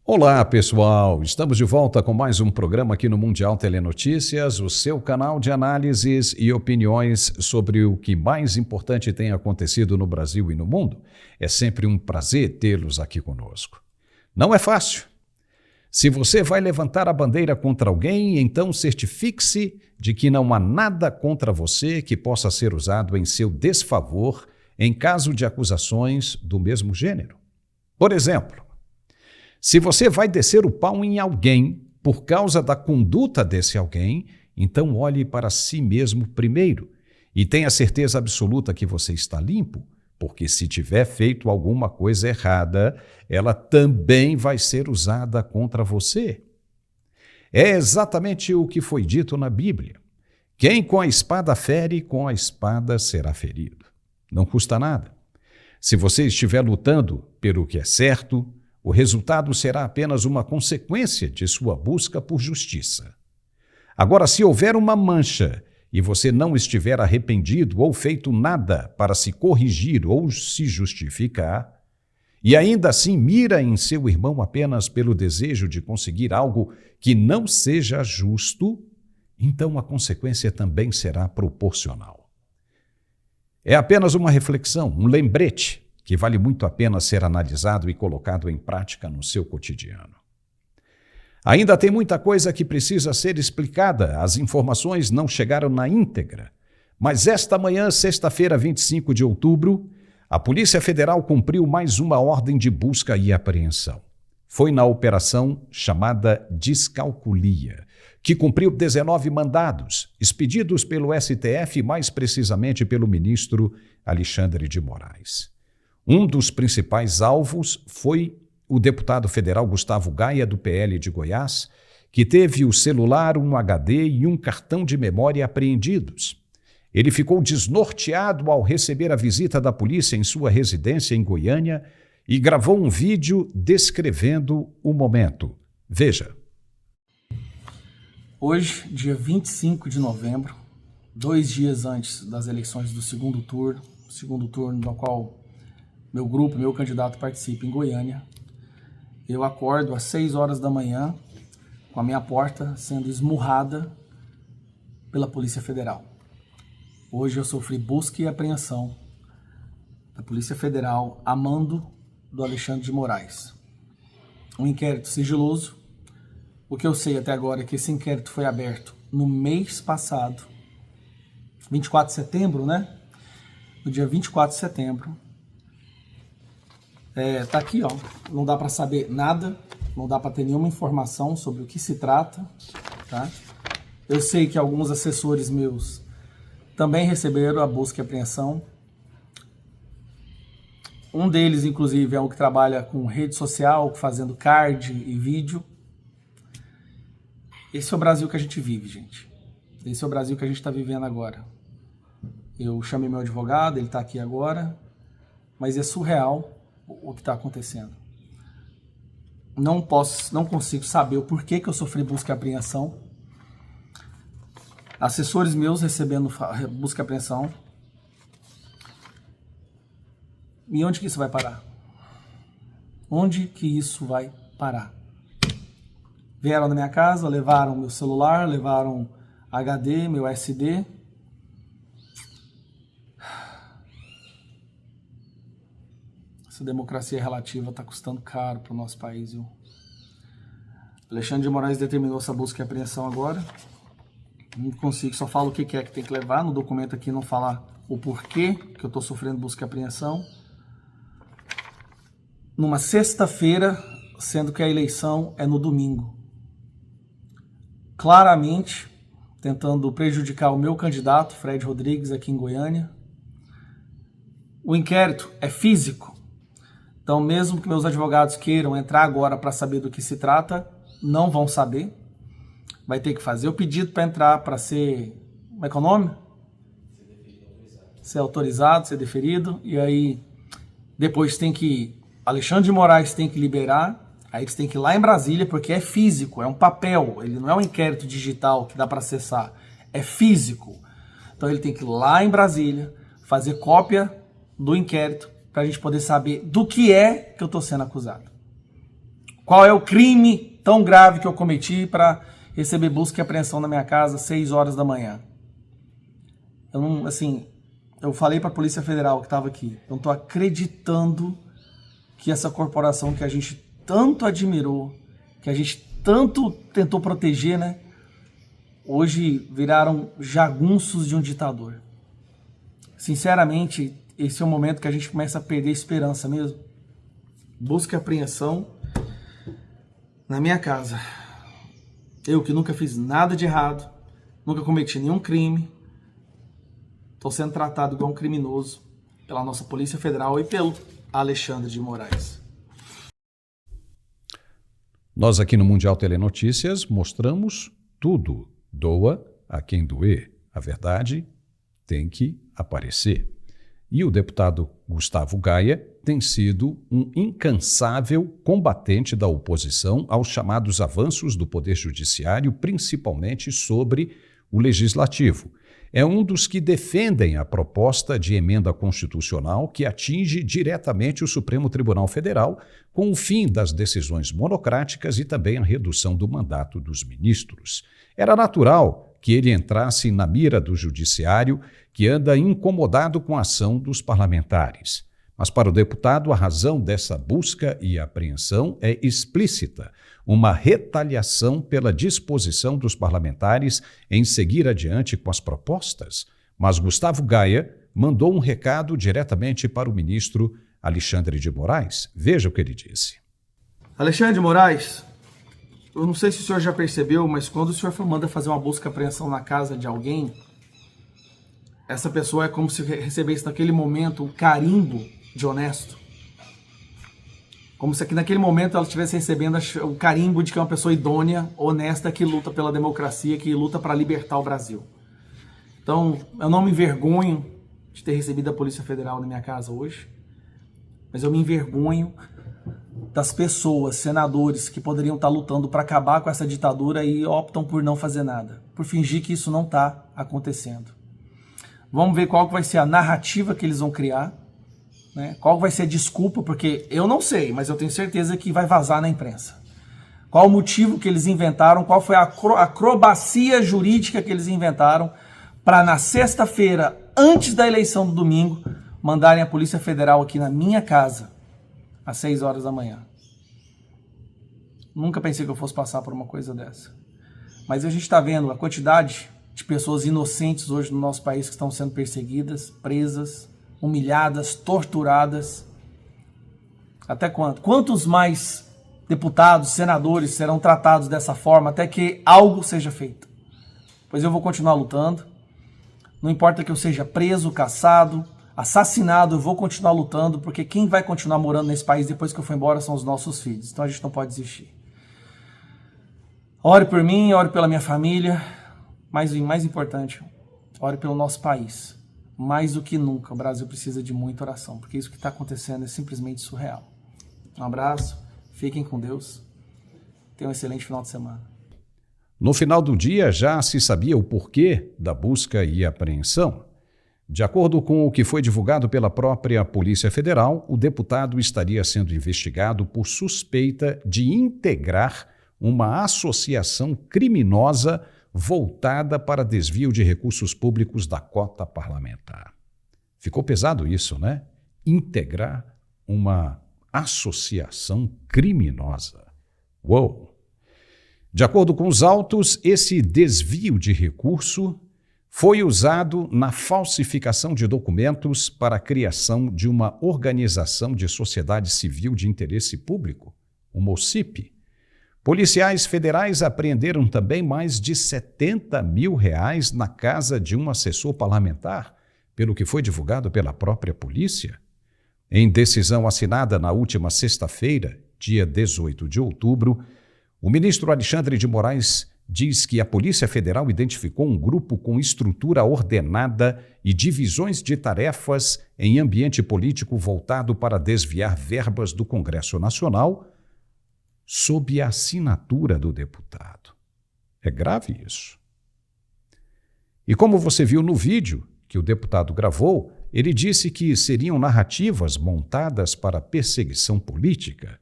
Olá, pessoal! Estamos de volta com mais um programa aqui no Mundial Telenotícias, o seu canal de análises e opiniões sobre o que mais importante tem acontecido no Brasil e no mundo. É sempre um prazer tê-los aqui conosco. Não é fácil. Se você vai levantar a bandeira contra alguém, então certifique-se de que não há nada contra você que possa ser usado em seu desfavor em caso de acusações do mesmo gênero. Por exemplo, se você vai descer o pau em alguém por causa da conduta desse alguém, então olhe para si mesmo primeiro e tenha certeza absoluta que você está limpo, porque se tiver feito alguma coisa errada, ela também vai ser usada contra você. É exatamente o que foi dito na Bíblia. Quem com a espada fere, com a espada será ferido. Não custa nada. Se você estiver lutando pelo que é certo, o resultado será apenas uma consequência de sua busca por justiça. Agora, se houver uma mancha e você não estiver arrependido ou feito nada para se corrigir ou se justificar, e ainda assim mira em seu irmão apenas pelo desejo de conseguir algo que não seja justo, então a consequência também será proporcional. É apenas uma reflexão, um lembrete, que vale muito a pena ser analisado e colocado em prática no seu cotidiano. Ainda tem muita coisa que precisa ser explicada, as informações não chegaram na íntegra. Mas esta manhã, sexta-feira, 25 de outubro, a Polícia Federal cumpriu mais uma ordem de busca e apreensão. Foi na operação chamada Descalculia, que cumpriu 19 mandados, expedidos pelo STF, mais precisamente pelo ministro Alexandre de Moraes. Um dos principais alvos foi o deputado federal Gustavo Gaia, do PL de Goiás, que teve o celular, um HD e um cartão de memória apreendidos. Ele ficou desnorteado ao receber a visita da polícia em sua residência em Goiânia e gravou um vídeo descrevendo o momento. Veja. Hoje, dia 25 de novembro, 2 dias antes das eleições do segundo turno no qual meu grupo, meu candidato participa em Goiânia, eu acordo às 6 horas da manhã com a minha porta sendo esmurrada pela Polícia Federal. Hoje eu sofri busca e apreensão da Polícia Federal a mando do Alexandre de Moraes. Um inquérito sigiloso. O que eu sei até agora é que esse inquérito foi aberto no mês passado, 24 de setembro, né? No dia 24 de setembro. Tá aqui, ó. Não dá para saber nada, não dá para ter nenhuma informação sobre o que se trata, tá? Eu sei que alguns assessores meus também receberam a busca e apreensão. Um deles, inclusive, é um que trabalha com rede social, fazendo card e vídeo. Esse é o Brasil que a gente vive, gente. Esse é o Brasil que a gente está vivendo agora. Eu chamei meu advogado, ele está aqui agora, mas é surreal o que está acontecendo. Não consigo saber o porquê que eu sofri busca e apreensão. Assessores meus recebendo busca e apreensão. E onde que isso vai parar? Onde que isso vai parar? Vieram na minha casa, levaram meu celular, levaram HD, meu SD. Essa democracia relativa está custando caro para o nosso país, viu? Alexandre de Moraes determinou essa busca e apreensão agora. Não consigo, só falo o que é que tem que levar. No documento aqui não fala o porquê que eu estou sofrendo busca e apreensão. Numa sexta-feira, sendo que a eleição é no domingo. Claramente tentando prejudicar o meu candidato, Fred Rodrigues, aqui em Goiânia. O inquérito é físico. Então, mesmo que meus advogados queiram entrar agora para saber do que se trata, não vão saber. Vai ter que fazer o pedido para entrar, para ser... Como é que é o nome? Ser autorizado, ser deferido. E aí, depois tem que... Alexandre de Moraes tem que liberar. Aí eles têm que ir lá em Brasília, porque é físico, é um papel. Ele não é um inquérito digital que dá para acessar. É físico. Então, ele tem que ir lá em Brasília, fazer cópia do inquérito, para a gente poder saber do que é que eu estou sendo acusado. Qual é o crime tão grave que eu cometi para receber busca e apreensão na minha casa às 6 horas da manhã? Eu falei para a Polícia Federal que estava aqui, eu não estou acreditando que essa corporação que a gente tanto admirou, que a gente tanto tentou proteger, né? Hoje viraram jagunços de um ditador. Sinceramente, esse é o momento que a gente começa a perder a esperança mesmo. Busca e apreensão na minha casa. Eu que nunca fiz nada de errado, nunca cometi nenhum crime, estou sendo tratado igual um criminoso pela nossa Polícia Federal e pelo Alexandre de Moraes. Nós aqui no Mundial Telenotícias mostramos tudo. Doa a quem doer. A verdade tem que aparecer. E o deputado Gustavo Gaia tem sido um incansável combatente da oposição aos chamados avanços do Poder Judiciário, principalmente sobre o Legislativo. É um dos que defendem a proposta de emenda constitucional que atinge diretamente o Supremo Tribunal Federal, com o fim das decisões monocráticas e também a redução do mandato dos ministros. Era natural que ele entrasse na mira do judiciário, que anda incomodado com a ação dos parlamentares. Mas para o deputado, a razão dessa busca e apreensão é explícita, uma retaliação pela disposição dos parlamentares em seguir adiante com as propostas. Mas Gustavo Gaia mandou um recado diretamente para o ministro Alexandre de Moraes. Veja o que ele disse. Alexandre de Moraes, eu não sei se o senhor já percebeu, mas quando o senhor manda fazer uma busca e apreensão na casa de alguém, essa pessoa é como se recebesse naquele momento um carimbo de honesto. Como se aqui naquele momento ela estivesse recebendo o carimbo de que é uma pessoa idônea, honesta, que luta pela democracia, que luta para libertar o Brasil. Então, eu não me envergonho de ter recebido a Polícia Federal na minha casa hoje, mas eu me envergonho das pessoas, senadores, que poderiam estar lutando para acabar com essa ditadura e optam por não fazer nada, por fingir que isso não está acontecendo. Vamos ver qual que vai ser a narrativa que eles vão criar, né? Qual vai ser a desculpa, porque eu não sei, mas eu tenho certeza que vai vazar na imprensa. Qual o motivo que eles inventaram, qual foi a acrobacia jurídica que eles inventaram para na sexta-feira, antes da eleição do domingo, mandarem a Polícia Federal aqui na minha casa, às 6 horas da manhã. Nunca pensei que eu fosse passar por uma coisa dessa. Mas a gente está vendo a quantidade de pessoas inocentes hoje no nosso país que estão sendo perseguidas, presas, humilhadas, torturadas. Até quando? Quantos mais deputados, senadores serão tratados dessa forma até que algo seja feito? Pois eu vou continuar lutando. Não importa que eu seja preso, caçado, assassinado, eu vou continuar lutando, porque quem vai continuar morando nesse país depois que eu for embora são os nossos filhos. Então a gente não pode desistir. Ore por mim, ore pela minha família, mas o mais importante, ore pelo nosso país. Mais do que nunca, o Brasil precisa de muita oração, porque isso que está acontecendo é simplesmente surreal. Um abraço, fiquem com Deus, tenham um excelente final de semana. No final do dia, já se sabia o porquê da busca e apreensão. De acordo com o que foi divulgado pela própria Polícia Federal, o deputado estaria sendo investigado por suspeita de integrar uma associação criminosa voltada para desvio de recursos públicos da cota parlamentar. Ficou pesado isso, né? Integrar uma associação criminosa. Uou! De acordo com os autos, esse desvio de recurso foi usado na falsificação de documentos para a criação de uma organização de sociedade civil de interesse público, uma OCIP. Policiais federais apreenderam também mais de R$70 mil na casa de um assessor parlamentar, pelo que foi divulgado pela própria polícia. Em decisão assinada na última sexta-feira, dia 18 de outubro, o ministro Alexandre de Moraes diz que a Polícia Federal identificou um grupo com estrutura ordenada e divisões de tarefas em ambiente político voltado para desviar verbas do Congresso Nacional, sob a assinatura do deputado. É grave isso. E como você viu no vídeo que o deputado gravou, ele disse que seriam narrativas montadas para perseguição política.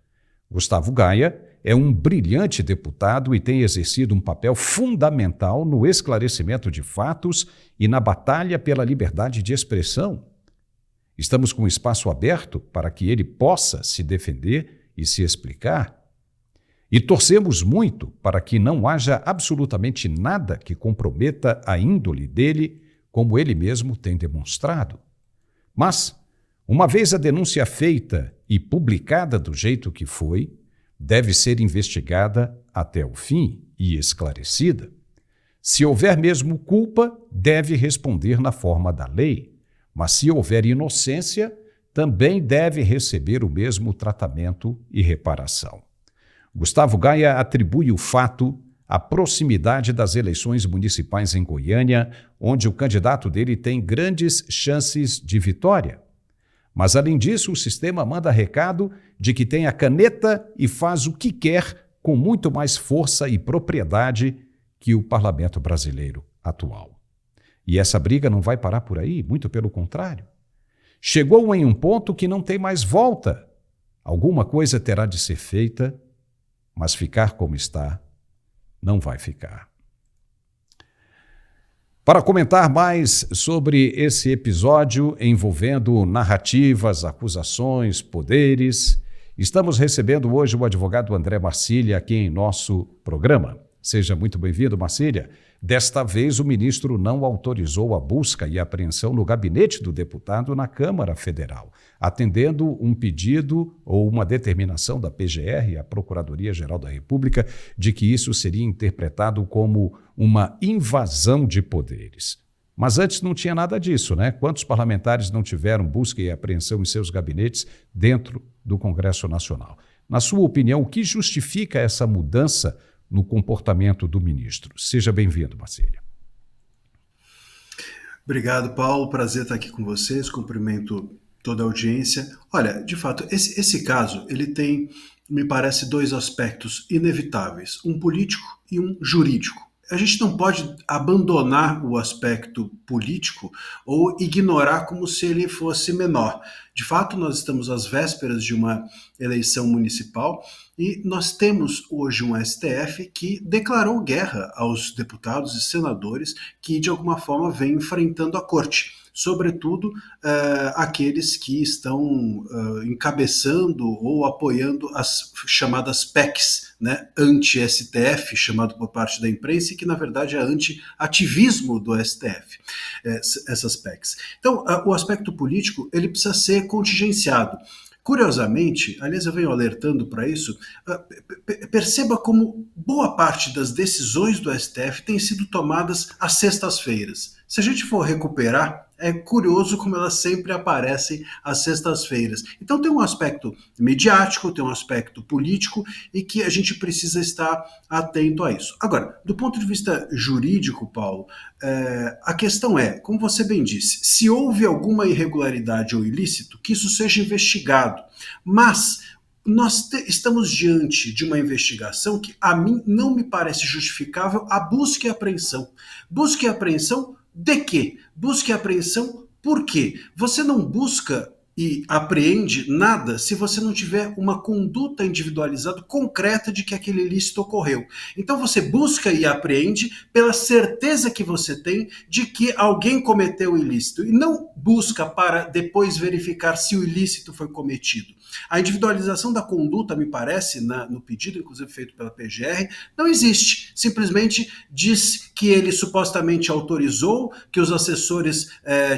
Gustavo Gaia é um brilhante deputado e tem exercido um papel fundamental no esclarecimento de fatos e na batalha pela liberdade de expressão. Estamos com um espaço aberto para que ele possa se defender e se explicar. E torcemos muito para que não haja absolutamente nada que comprometa a índole dele, como ele mesmo tem demonstrado. Mas, uma vez a denúncia feita e publicada do jeito que foi, deve ser investigada até o fim e esclarecida. Se houver mesmo culpa, deve responder na forma da lei, mas se houver inocência, também deve receber o mesmo tratamento e reparação. Gustavo Gaia atribui o fato à proximidade das eleições municipais em Goiânia, onde o candidato dele tem grandes chances de vitória. Mas, além disso, o sistema manda recado de que tem a caneta e faz o que quer com muito mais força e propriedade que o parlamento brasileiro atual. E essa briga não vai parar por aí, muito pelo contrário. Chegou em um ponto que não tem mais volta. Alguma coisa terá de ser feita, mas ficar como está não vai ficar. Para comentar mais sobre esse episódio envolvendo narrativas, acusações, poderes, estamos recebendo hoje o advogado André Marcília aqui em nosso programa. Seja muito bem-vindo, Marcília. Desta vez, o ministro não autorizou a busca e apreensão no gabinete do deputado na Câmara Federal, atendendo um pedido ou uma determinação da PGR, a Procuradoria-Geral da República, de que isso seria interpretado como uma invasão de poderes. Mas antes não tinha nada disso, né? Quantos parlamentares não tiveram busca e apreensão em seus gabinetes dentro do Congresso Nacional? Na sua opinião, o que justifica essa mudança no comportamento do ministro? Seja bem-vindo, Marcília. Obrigado, Paulo. Prazer estar aqui com vocês. Cumprimento toda a audiência. Olha, de fato, esse caso, ele tem, me parece, dois aspectos inevitáveis, um político e um jurídico. A gente não pode abandonar o aspecto político ou ignorar como se ele fosse menor. De fato, nós estamos às vésperas de uma eleição municipal e nós temos hoje um STF que declarou guerra aos deputados e senadores que, de alguma forma, vêm enfrentando a corte. Sobretudo aqueles que estão encabeçando ou apoiando as chamadas PECs, né, anti-STF, chamado por parte da imprensa, e que na verdade é anti-ativismo do STF, essas PECs. Então, o aspecto político ele precisa ser contingenciado. Curiosamente, aliás, eu venho alertando para isso, perceba como boa parte das decisões do STF têm sido tomadas às sextas-feiras. Se a gente for recuperar, é curioso como elas sempre aparecem às sextas-feiras. Então tem um aspecto midiático, tem um aspecto político e que a gente precisa estar atento a isso. Agora, do ponto de vista jurídico, Paulo, a questão é, como você bem disse, se houve alguma irregularidade ou ilícito, que isso seja investigado. Mas nós estamos diante de uma investigação que a mim não me parece justificável a busca e apreensão. Busca e apreensão de quê? Busca e apreensão por quê? Você não busca e apreende nada se você não tiver uma conduta individualizada concreta de que aquele ilícito ocorreu. Então você busca e apreende pela certeza que você tem de que alguém cometeu o ilícito e não busca para depois verificar se o ilícito foi cometido. A individualização da conduta, me parece, no pedido, inclusive feito pela PGR, não existe. Simplesmente diz que ele supostamente autorizou que os assessores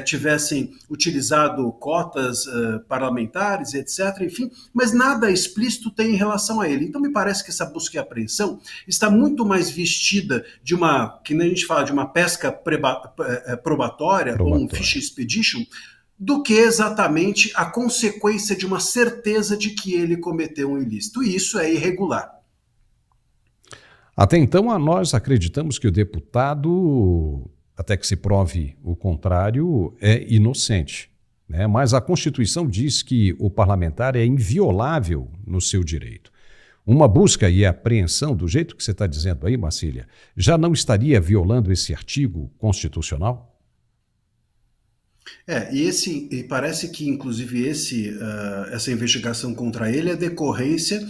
tivessem utilizado cotas parlamentares, etc., enfim, mas nada explícito tem em relação a ele. Então me parece que essa busca e apreensão está muito mais vestida de uma, que nem a gente fala, de uma pesca probatória, ou um fishing expedition, do que exatamente a consequência de uma certeza de que ele cometeu um ilícito. E isso é irregular. Até então, nós acreditamos que o deputado, até que se prove o contrário, é inocente, né? Mas a Constituição diz que o parlamentar é inviolável no seu direito. Uma busca e apreensão, do jeito que você está dizendo aí, Marcília, já não estaria violando esse artigo constitucional? E parece que, inclusive, essa investigação contra ele é decorrência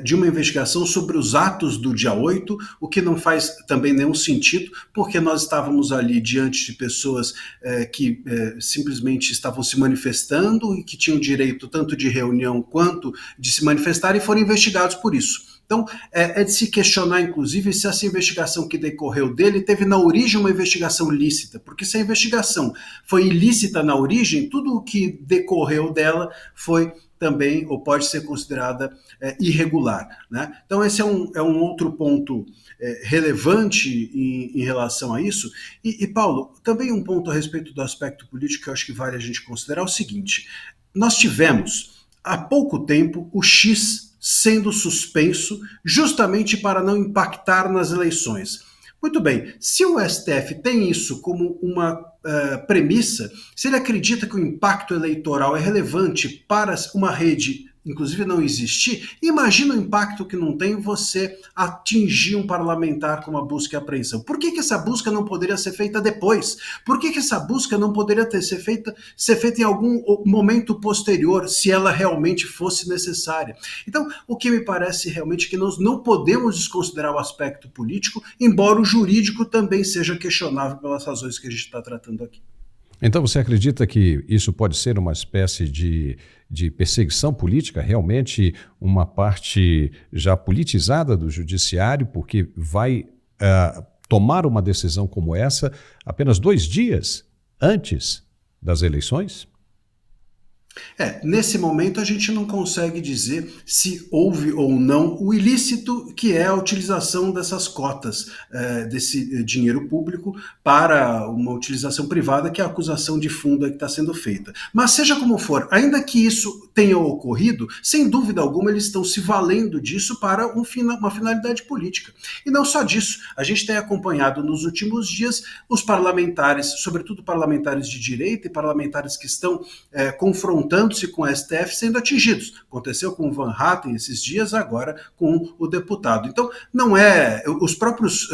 de uma investigação sobre os atos do dia 8, o que não faz também nenhum sentido, porque nós estávamos ali diante de pessoas que simplesmente estavam se manifestando e que tinham direito tanto de reunião quanto de se manifestar e foram investigados por isso. Então, é de se questionar, inclusive, se essa investigação que decorreu dele teve na origem uma investigação lícita, porque se a investigação foi ilícita na origem, tudo o que decorreu dela foi também, ou pode ser considerada irregular, né? Então, esse é um outro ponto relevante em relação a isso. E, Paulo, também um ponto a respeito do aspecto político que eu acho que vale a gente considerar é o seguinte: nós tivemos, há pouco tempo, o X sendo suspenso justamente para não impactar nas eleições. Muito bem, se o STF tem isso como uma premissa, se ele acredita que o impacto eleitoral é relevante para uma rede, inclusive, não existir, imagina o impacto que não tem você atingir um parlamentar com uma busca e apreensão. Por que essa busca não poderia ser feita depois? Por que essa busca não poderia ser feita em algum momento posterior, se ela realmente fosse necessária? Então, o que me parece realmente é que nós não podemos desconsiderar o aspecto político, embora o jurídico também seja questionável pelas razões que a gente está tratando aqui. Então você acredita que isso pode ser uma espécie de perseguição política, realmente uma parte já politizada do judiciário, porque vai tomar uma decisão como essa apenas 2 dias antes das eleições? Nesse momento a gente não consegue dizer se houve ou não o ilícito, que é a utilização dessas cotas, desse dinheiro público para uma utilização privada, que é a acusação de fundo que está sendo feita. Mas seja como for, ainda que isso tenha ocorrido, sem dúvida alguma eles estão se valendo disso para uma finalidade política. E não só disso, a gente tem acompanhado nos últimos dias os parlamentares, sobretudo parlamentares de direita e parlamentares que estão confrontando-se com o STF sendo atingidos. Aconteceu com o Van Hatten esses dias, agora com o deputado. Então, não é... Os próprios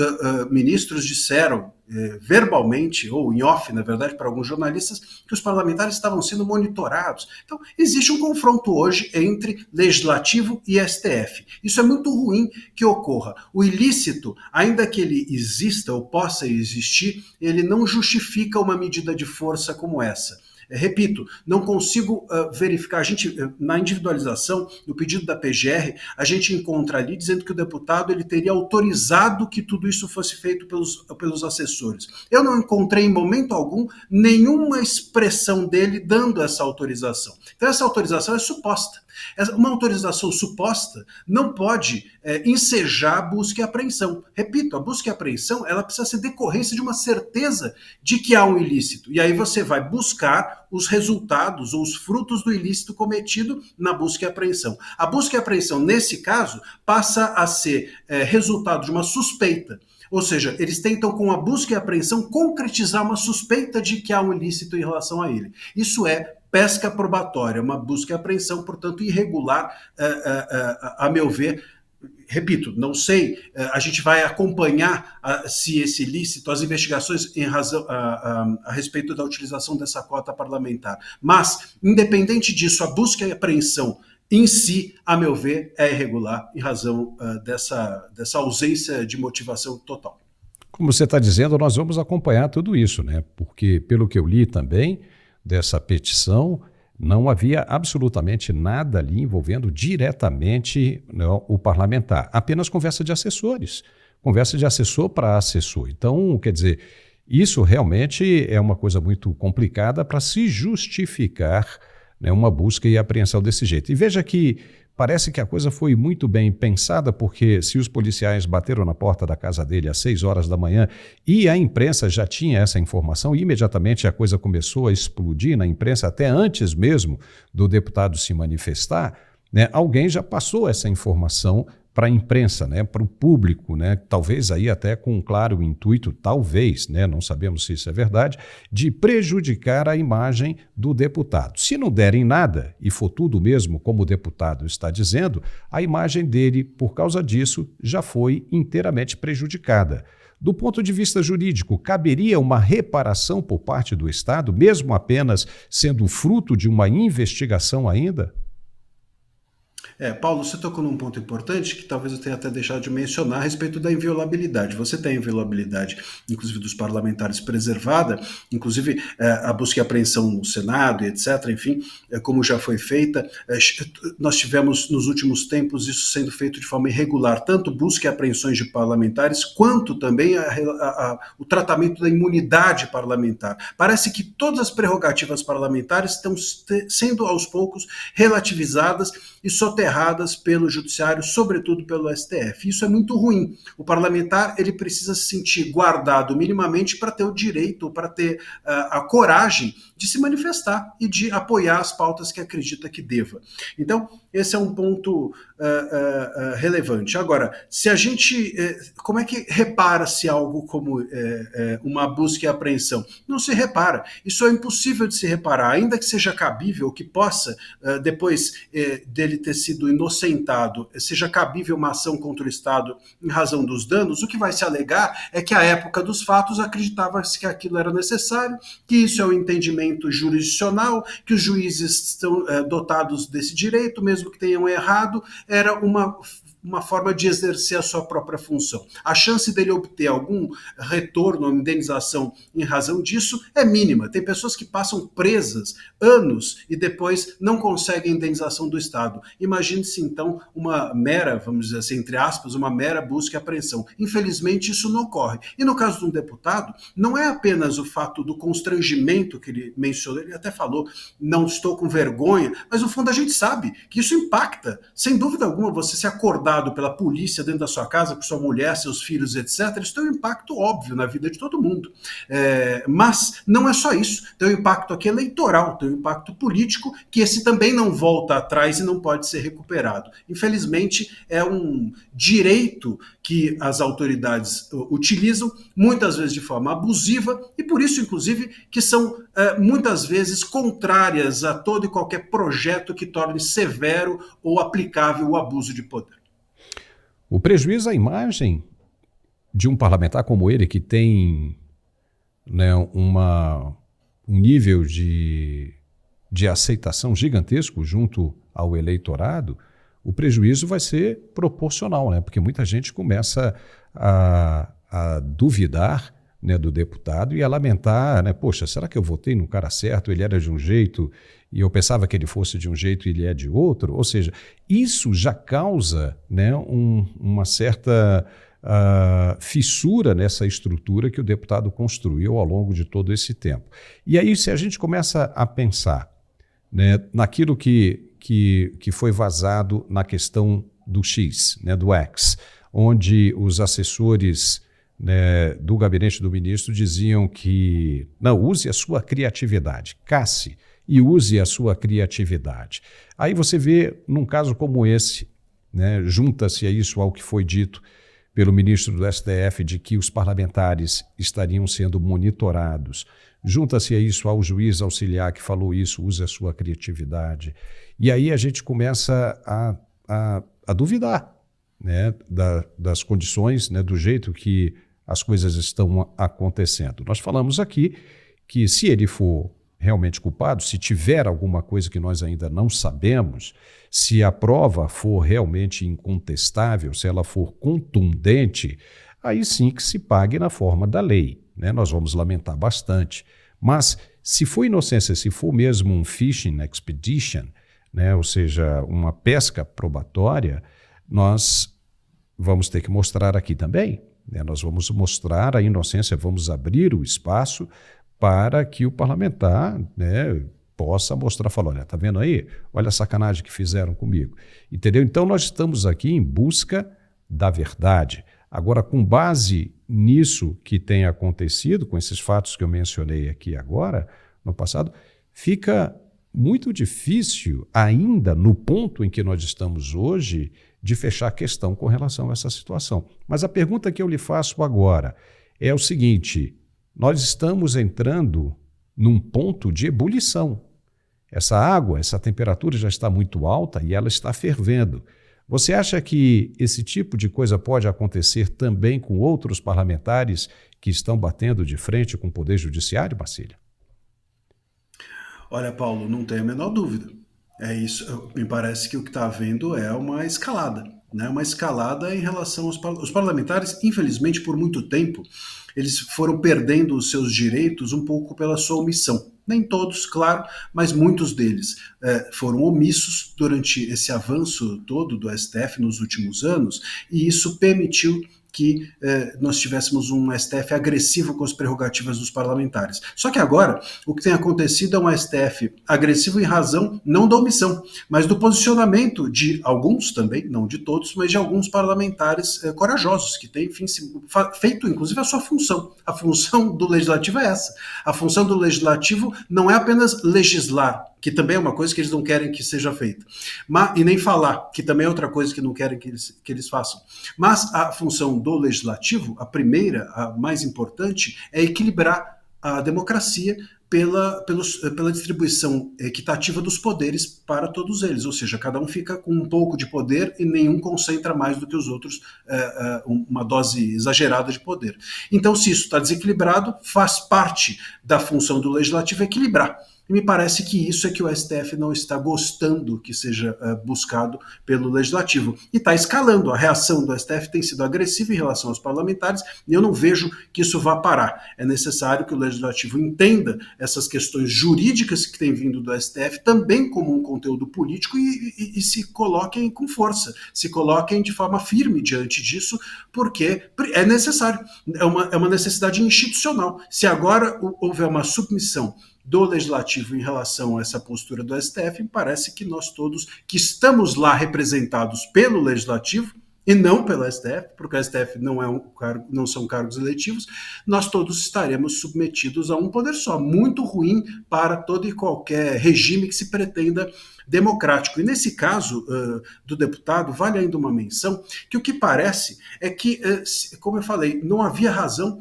ministros disseram verbalmente, ou em off, na verdade, para alguns jornalistas, que os parlamentares estavam sendo monitorados. Então, existe um confronto hoje entre legislativo e STF. Isso é muito ruim que ocorra. O ilícito, ainda que ele exista ou possa existir, ele não justifica uma medida de força como essa. Repito, não consigo verificar. A gente, na individualização, no pedido da PGR, a gente encontra ali dizendo que o deputado ele teria autorizado que tudo isso fosse feito pelos assessores. Eu não encontrei em momento algum nenhuma expressão dele dando essa autorização. Então essa autorização é suposta. Uma autorização suposta não pode ensejar a busca e apreensão. Repito, a busca e apreensão ela precisa ser decorrência de uma certeza de que há um ilícito. E aí você vai buscar os resultados ou os frutos do ilícito cometido na busca e apreensão. A busca e apreensão, nesse caso, passa a ser resultado de uma suspeita. Ou seja, eles tentam, com a busca e apreensão, concretizar uma suspeita de que há um ilícito em relação a ele. Isso é pesca probatória, uma busca e apreensão, portanto, irregular, a meu ver. Repito, não sei, a gente vai acompanhar se esse ilícito, as investigações a respeito da utilização dessa cota parlamentar. Mas, independente disso, a busca e apreensão em si, a meu ver, é irregular em razão dessa ausência de motivação total. Como você está dizendo, nós vamos acompanhar tudo isso, né? Porque, pelo que eu li também dessa petição, não havia absolutamente nada ali envolvendo diretamente, não, o parlamentar. Apenas conversa de assessores. Conversa de assessor para assessor. Então, quer dizer, isso realmente é uma coisa muito complicada para se justificar, né, uma busca e apreensão desse jeito. E veja que parece que a coisa foi muito bem pensada, porque se os policiais bateram na porta da casa dele às 6 horas da manhã e a imprensa já tinha essa informação, e imediatamente a coisa começou a explodir na imprensa, até antes mesmo do deputado se manifestar, né, alguém já passou essa informação para a imprensa, né, para o público, né, talvez aí até com um claro intuito, talvez, né, não sabemos se isso é verdade, de prejudicar a imagem do deputado. Se não derem nada e for tudo mesmo como o deputado está dizendo, a imagem dele, por causa disso, já foi inteiramente prejudicada. Do ponto de vista jurídico, caberia uma reparação por parte do Estado, mesmo apenas sendo fruto de uma investigação ainda? Paulo, você tocou num ponto importante que talvez eu tenha até deixado de mencionar a respeito da inviolabilidade. Você tem a inviolabilidade, inclusive, dos parlamentares preservada, inclusive a busca e apreensão no Senado, etc., enfim, como já foi feita. Nós tivemos, nos últimos tempos, isso sendo feito de forma irregular, tanto busca e apreensões de parlamentares, quanto também o tratamento da imunidade parlamentar. Parece que todas as prerrogativas parlamentares estão sendo, aos poucos, relativizadas e soterradas pelo judiciário, sobretudo pelo STF. Isso é muito ruim. O parlamentar ele precisa se sentir guardado minimamente para ter o direito, para ter a coragem de se manifestar e de apoiar as pautas que acredita que deva. Então, esse é um ponto relevante. Agora, se a gente... como é que repara-se algo como uma busca e apreensão? Não se repara. Isso é impossível de se reparar, ainda que seja cabível, que possa, depois dele ter sido inocentado, seja cabível uma ação contra o Estado em razão dos danos, o que vai se alegar é que à época dos fatos acreditava-se que aquilo era necessário, que isso é um entendimento jurisdicional, que os juízes estão dotados desse direito, mesmo que tenham errado, era uma forma de exercer a sua própria função. A chance dele obter algum retorno ou indenização em razão disso é mínima. Tem pessoas que passam presas anos e depois não conseguem indenização do Estado. Imagine-se, então, uma mera, vamos dizer assim, entre aspas, uma mera busca e apreensão. Infelizmente, isso não ocorre. E no caso de um deputado, não é apenas o fato do constrangimento que ele mencionou, ele até falou, não estou com vergonha, mas no fundo a gente sabe que isso impacta. Sem dúvida alguma, você se acordar pela polícia dentro da sua casa, com sua mulher, seus filhos, etc., isso tem um impacto óbvio na vida de todo mundo. Mas não é só isso. Tem um impacto aqui eleitoral, tem um impacto político, que esse também não volta atrás e não pode ser recuperado. Infelizmente, é um direito que as autoridades utilizam, muitas vezes de forma abusiva, e por isso, inclusive, que são muitas vezes contrárias a todo e qualquer projeto que torne severo ou aplicável o abuso de poder. O prejuízo à imagem de um parlamentar como ele, que tem, né, um nível de aceitação gigantesco junto ao eleitorado, o prejuízo vai ser proporcional, né? Porque muita gente começa a duvidar, né, do deputado e a lamentar, né? Poxa, será que eu votei no cara certo? Ele era de um jeito e eu pensava que ele fosse de um jeito e ele é de outro. Ou seja, isso já causa, né, uma certa fissura nessa estrutura que o deputado construiu ao longo de todo esse tempo. E aí, se a gente começa a pensar, né, naquilo que foi vazado na questão do X, né, do X, onde os assessores, né, do gabinete do ministro diziam que não, use a sua criatividade, casse e use a sua criatividade. Aí você vê, num caso como esse, né, junta-se a isso ao que foi dito pelo ministro do STF de que os parlamentares estariam sendo monitorados, junta-se a isso ao juiz auxiliar que falou isso, use a sua criatividade. E aí a gente começa a duvidar, né, das condições, né, do jeito que as coisas estão acontecendo. Nós falamos aqui que se ele for realmente culpado, se tiver alguma coisa que nós ainda não sabemos, se a prova for realmente incontestável, se ela for contundente, aí sim que se pague na forma da lei, né? Nós vamos lamentar bastante. Mas se for inocência, se for mesmo um fishing expedition, né, ou seja, uma pesca probatória, nós vamos ter que mostrar aqui também, né? Nós vamos mostrar a inocência, vamos abrir o espaço para que o parlamentar, né, possa mostrar, falar, olha, tá vendo aí? Olha a sacanagem que fizeram comigo. Entendeu? Então nós estamos aqui em busca da verdade. Agora, com base nisso que tem acontecido, com esses fatos que eu mencionei aqui agora, no passado, fica muito difícil ainda, no ponto em que nós estamos hoje, de fechar a questão com relação a essa situação. Mas a pergunta que eu lhe faço agora é o seguinte: nós estamos entrando num ponto de ebulição. Essa água, essa temperatura já está muito alta e ela está fervendo. Você acha que esse tipo de coisa pode acontecer também com outros parlamentares que estão batendo de frente com o Poder Judiciário, Marcília? Olha, Paulo, não tenho a menor dúvida. É isso. Me parece que o que está havendo é uma escalada, né? Uma escalada em relação os parlamentares, infelizmente, por muito tempo, eles foram perdendo os seus direitos um pouco pela sua omissão. Nem todos, claro, mas muitos deles foram omissos durante esse avanço todo do STF nos últimos anos, e isso permitiu que nós tivéssemos um STF agressivo com as prerrogativas dos parlamentares. Só que agora, o que tem acontecido é um STF agressivo em razão não da omissão, mas do posicionamento de alguns também, não de todos, mas de alguns parlamentares corajosos, que têm, enfim, feito, inclusive, a sua função. A função do Legislativo é essa. A função do Legislativo não é apenas legislar, que também é uma coisa que eles não querem que seja feita, e nem falar, que também é outra coisa que não querem que eles façam. Mas a função do Legislativo, a primeira, a mais importante, é equilibrar a democracia pela distribuição equitativa dos poderes para todos eles, ou seja, cada um fica com um pouco de poder e nenhum concentra mais do que os outros uma dose exagerada de poder. Então, se isso está desequilibrado, faz parte da função do Legislativo equilibrar. E me parece que isso é que o STF não está gostando que seja buscado pelo Legislativo. E está escalando. A reação do STF tem sido agressiva em relação aos parlamentares e eu não vejo que isso vá parar. É necessário que o Legislativo entenda essas questões jurídicas que têm vindo do STF também como um conteúdo político e se coloquem com força, se coloquem de forma firme diante disso, porque é necessário. É uma necessidade institucional. Se agora houver uma submissão do Legislativo em relação a essa postura do STF, parece que nós todos que estamos lá representados pelo Legislativo e não pelo STF, porque o STF não são cargos eletivos, nós todos estaremos submetidos a um poder só, muito ruim para todo e qualquer regime que se pretenda democrático. E nesse caso do deputado, vale ainda uma menção, que o que parece é que, como eu falei, não havia razão,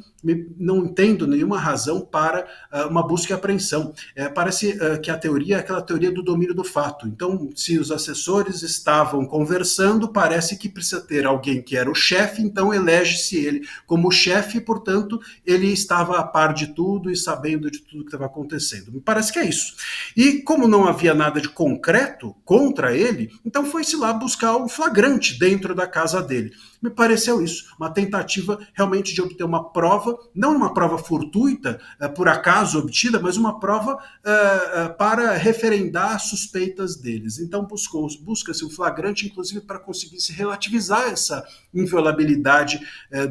não entendo nenhuma razão para uma busca e apreensão. Parece que a teoria é aquela teoria do domínio do fato. Então, se os assessores estavam conversando, parece que precisa ter alguém que era o chefe, então elege-se ele como chefe, e, portanto, ele estava a par de tudo e sabendo de tudo que estava acontecendo. Me parece que é isso. E como não havia nada de concreto contra ele, então foi-se lá buscar um flagrante dentro da casa dele. Me pareceu isso, uma tentativa realmente de obter uma prova, não uma prova fortuita, por acaso obtida, mas uma prova para referendar suspeitas deles. Então busca-se um flagrante, inclusive, para conseguir se relativizar essa inviolabilidade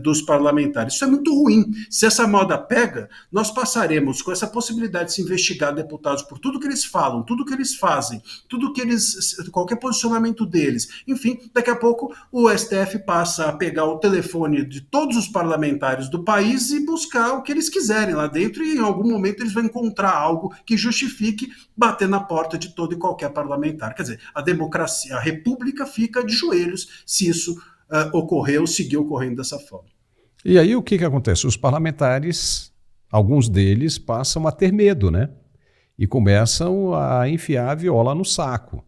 dos parlamentares. Isso é muito ruim. Se essa moda pega, nós passaremos com essa possibilidade de se investigar deputados por tudo que eles falam, tudo que eles fazem, qualquer posicionamento deles. Enfim, daqui a pouco o STF passa a pegar o telefone de todos os parlamentares do país e buscar o que eles quiserem lá dentro, e em algum momento eles vão encontrar algo que justifique bater na porta de todo e qualquer parlamentar. Quer dizer, a democracia, a república fica de joelhos se isso seguir ocorrendo dessa forma. E aí o que acontece? Os parlamentares, alguns deles, passam a ter medo, né? E começam a enfiar a viola no saco.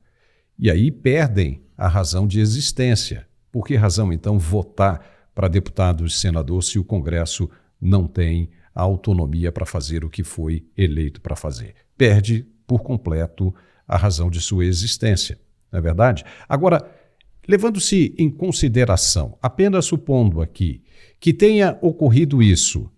E aí perdem a razão de existência. Por que razão, então, votar para deputado e senador se o Congresso não tem a autonomia para fazer o que foi eleito para fazer? Perde por completo a razão de sua existência, não é verdade? Agora, levando-se em consideração, apenas supondo aqui, que tenha ocorrido isso,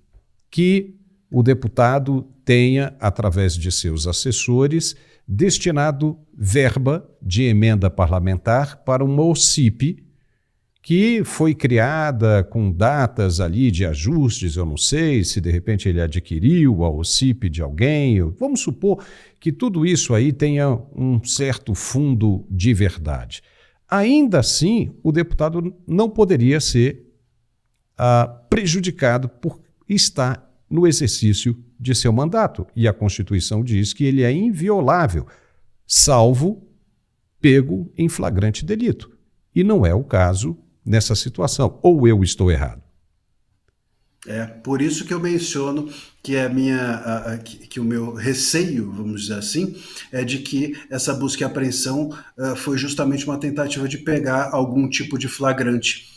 que o deputado tenha, através de seus assessores, destinado verba de emenda parlamentar para uma OCIP que foi criada com datas ali de ajustes, eu não sei se de repente ele adquiriu a OCIP de alguém, vamos supor que tudo isso aí tenha um certo fundo de verdade. Ainda assim, o deputado não poderia ser prejudicado por estar no exercício de seu mandato. E a Constituição diz que ele é inviolável, salvo pego em flagrante delito. E não é o caso nessa situação. Ou eu estou errado? Por isso que eu menciono que que o meu receio, vamos dizer assim, é de que essa busca e apreensão foi justamente uma tentativa de pegar algum tipo de flagrante,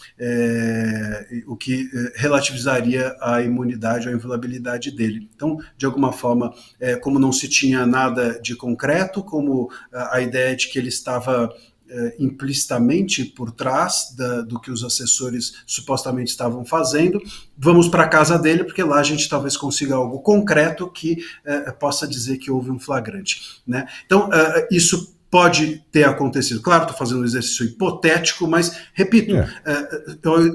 o que relativizaria a imunidade ou a inviolabilidade dele. Então, de alguma forma, como não se tinha nada de concreto, como a ideia de que ele estava implicitamente por trás do que os assessores supostamente estavam fazendo, vamos para a casa dele, porque lá a gente talvez consiga algo concreto que possa dizer que houve um flagrante, né? Então, isso pode ter acontecido. Claro, estou fazendo um exercício hipotético, mas, repito,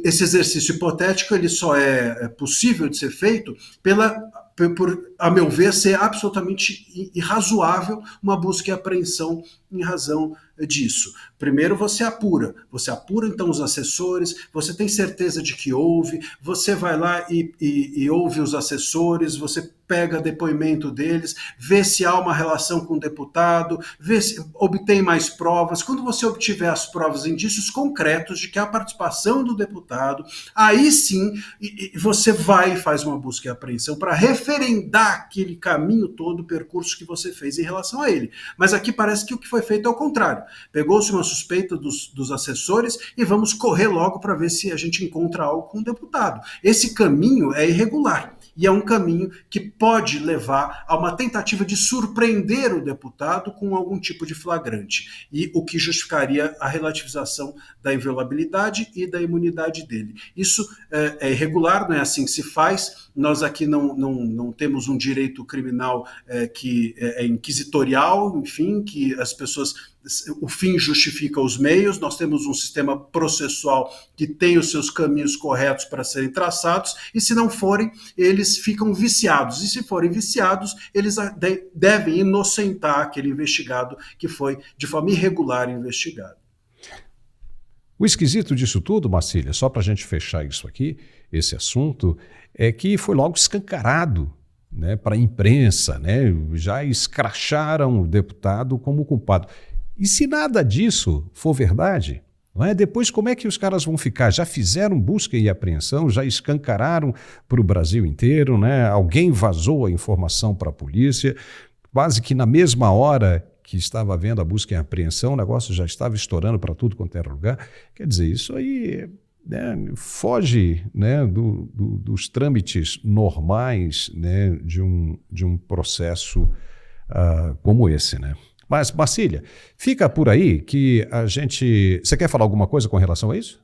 esse exercício hipotético ele só é possível de ser feito por, a meu ver, ser absolutamente irrazoável uma busca e apreensão em razão disso. Primeiro você apura então os assessores, você tem certeza de que houve, você vai lá e ouve os assessores, você pega depoimento deles, vê se há uma relação com o deputado, vê se obtém mais provas. Quando você obtiver as provas, indícios concretos de que há participação do deputado, aí sim você vai e faz uma busca e apreensão para referendar aquele caminho todo, o percurso que você fez em relação a ele. Mas aqui parece que o que foi feito é o contrário. Pegou-se uma suspeita dos assessores e vamos correr logo para ver se a gente encontra algo com o deputado. Esse caminho é irregular e é um caminho que pode levar a uma tentativa de surpreender o deputado com algum tipo de flagrante, e o que justificaria a relativização da inviolabilidade e da imunidade dele. Isso é irregular, não é assim que se faz. Nós aqui não temos um direito criminal que é inquisitorial, enfim, que as pessoas... o fim justifica os meios, nós temos um sistema processual que tem os seus caminhos corretos para serem traçados, e se não forem, eles ficam viciados, e se forem viciados, eles devem inocentar aquele investigado que foi de forma irregular investigado. O esquisito disso tudo, Marcília, só para a gente fechar isso aqui, esse assunto, é que foi logo escancarado, né, para a imprensa, né, já escracharam o deputado como culpado. E se nada disso for verdade, não é? Depois como é que os caras vão ficar? Já fizeram busca e apreensão, já escancararam para o Brasil inteiro, né? Alguém vazou a informação para a polícia, quase que na mesma hora que estava havendo a busca e a apreensão, o negócio já estava estourando para tudo quanto era lugar. Quer dizer, isso aí, né, foge, né, dos trâmites normais, né, de um processo como esse, né? Mas, Marcília, fica por aí que a gente... Você quer falar alguma coisa com relação a isso?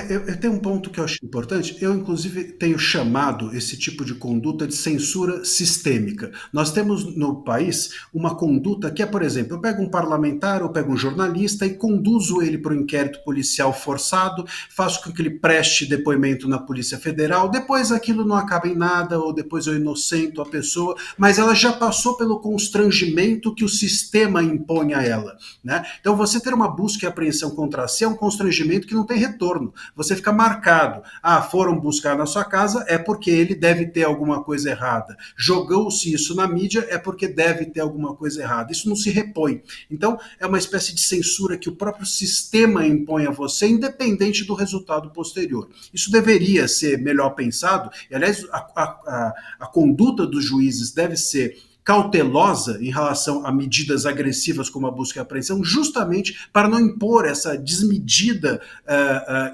Eu tenho um ponto que eu acho importante. Eu, inclusive, tenho chamado esse tipo de conduta de censura sistêmica. Nós temos no país uma conduta que é, por exemplo, eu pego um parlamentar, eu pego um jornalista e conduzo ele para o inquérito policial forçado, faço com que ele preste depoimento na Polícia Federal, depois aquilo não acaba em nada, ou depois eu inocento a pessoa, mas ela já passou pelo constrangimento que o sistema impõe a ela, né? Então, você ter uma busca e apreensão contra si é um constrangimento que não tem retorno. Você fica marcado. Foram buscar na sua casa, é porque ele deve ter alguma coisa errada. Jogou-se isso na mídia, é porque deve ter alguma coisa errada. Isso não se repõe. Então, é uma espécie de censura que o próprio sistema impõe a você, independente do resultado posterior. Isso deveria ser melhor pensado, e, aliás, a conduta dos juízes deve ser cautelosa em relação a medidas agressivas como a busca e a apreensão, justamente para não impor essa desmedida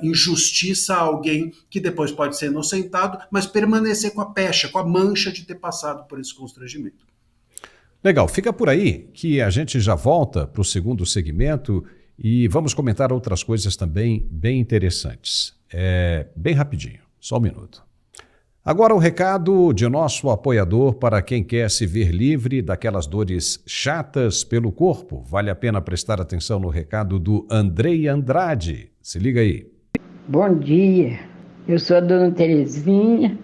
injustiça a alguém que depois pode ser inocentado, mas permanecer com a pecha, com a mancha de ter passado por esse constrangimento. Legal, fica por aí que a gente já volta para o segundo segmento e vamos comentar outras coisas também bem interessantes. Bem rapidinho, só um minuto. Agora o recado de nosso apoiador para quem quer se ver livre daquelas dores chatas pelo corpo. Vale a pena prestar atenção no recado do Andrei Andrade. Se liga aí. Bom dia, eu sou a dona Terezinha.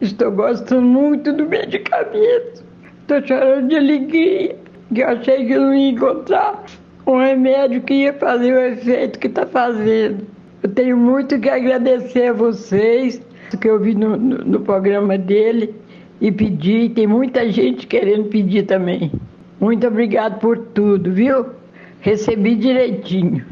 Estou gostando muito do medicamento. Estou chorando de alegria, que eu achei que eu não ia encontrar um remédio que ia fazer o efeito que está fazendo. Eu tenho muito que agradecer a vocês, que eu vi no programa dele e pedi, tem muita gente querendo pedir também. Muito obrigado por tudo, viu? Recebi direitinho.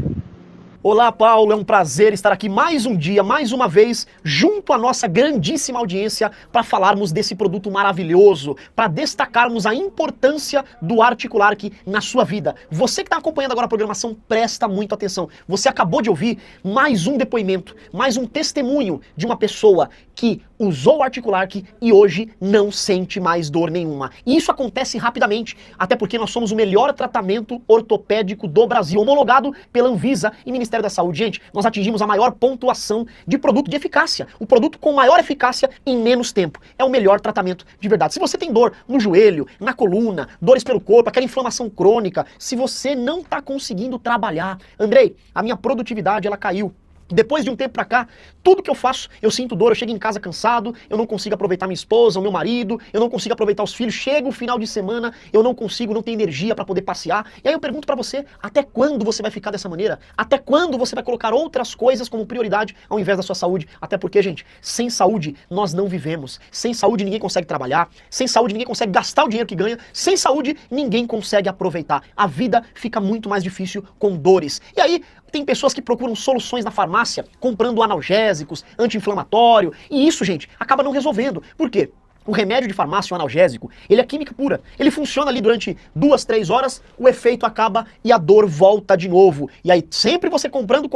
Olá, Paulo, é um prazer estar aqui mais um dia, mais uma vez, junto à nossa grandíssima audiência para falarmos desse produto maravilhoso, para destacarmos a importância do Articulark na sua vida. Você que está acompanhando agora a programação, presta muito atenção. Você acabou de ouvir mais um depoimento, mais um testemunho de uma pessoa que usou o Articulark e hoje não sente mais dor nenhuma. E isso acontece rapidamente, até porque nós somos o melhor tratamento ortopédico do Brasil, homologado pela Anvisa e Ministério da Saúde. Gente, nós atingimos a maior pontuação de produto de eficácia. O produto com maior eficácia em menos tempo. É o melhor tratamento de verdade. Se você tem dor no joelho, na coluna, dores pelo corpo, aquela inflamação crônica, se você não está conseguindo trabalhar, Andrei, a minha produtividade ela caiu. Depois de um tempo pra cá, tudo que eu faço, eu sinto dor, eu chego em casa cansado, eu não consigo aproveitar minha esposa, o meu marido, eu não consigo aproveitar os filhos, chega o final de semana, eu não consigo, não tenho energia pra poder passear. E aí eu pergunto pra você, até quando você vai ficar dessa maneira? Até quando você vai colocar outras coisas como prioridade ao invés da sua saúde? Até porque, gente, sem saúde nós não vivemos. Sem saúde ninguém consegue trabalhar, sem saúde ninguém consegue gastar o dinheiro que ganha, sem saúde ninguém consegue aproveitar. A vida fica muito mais difícil com dores. E aí, tem pessoas que procuram soluções na farmácia, comprando analgésicos, anti-inflamatório, e isso, gente, acaba não resolvendo. Por quê? O remédio de farmácia, o analgésico, ele é química pura. Ele funciona ali durante 2, 3 horas, o efeito acaba e a dor volta de novo. E aí sempre você comprando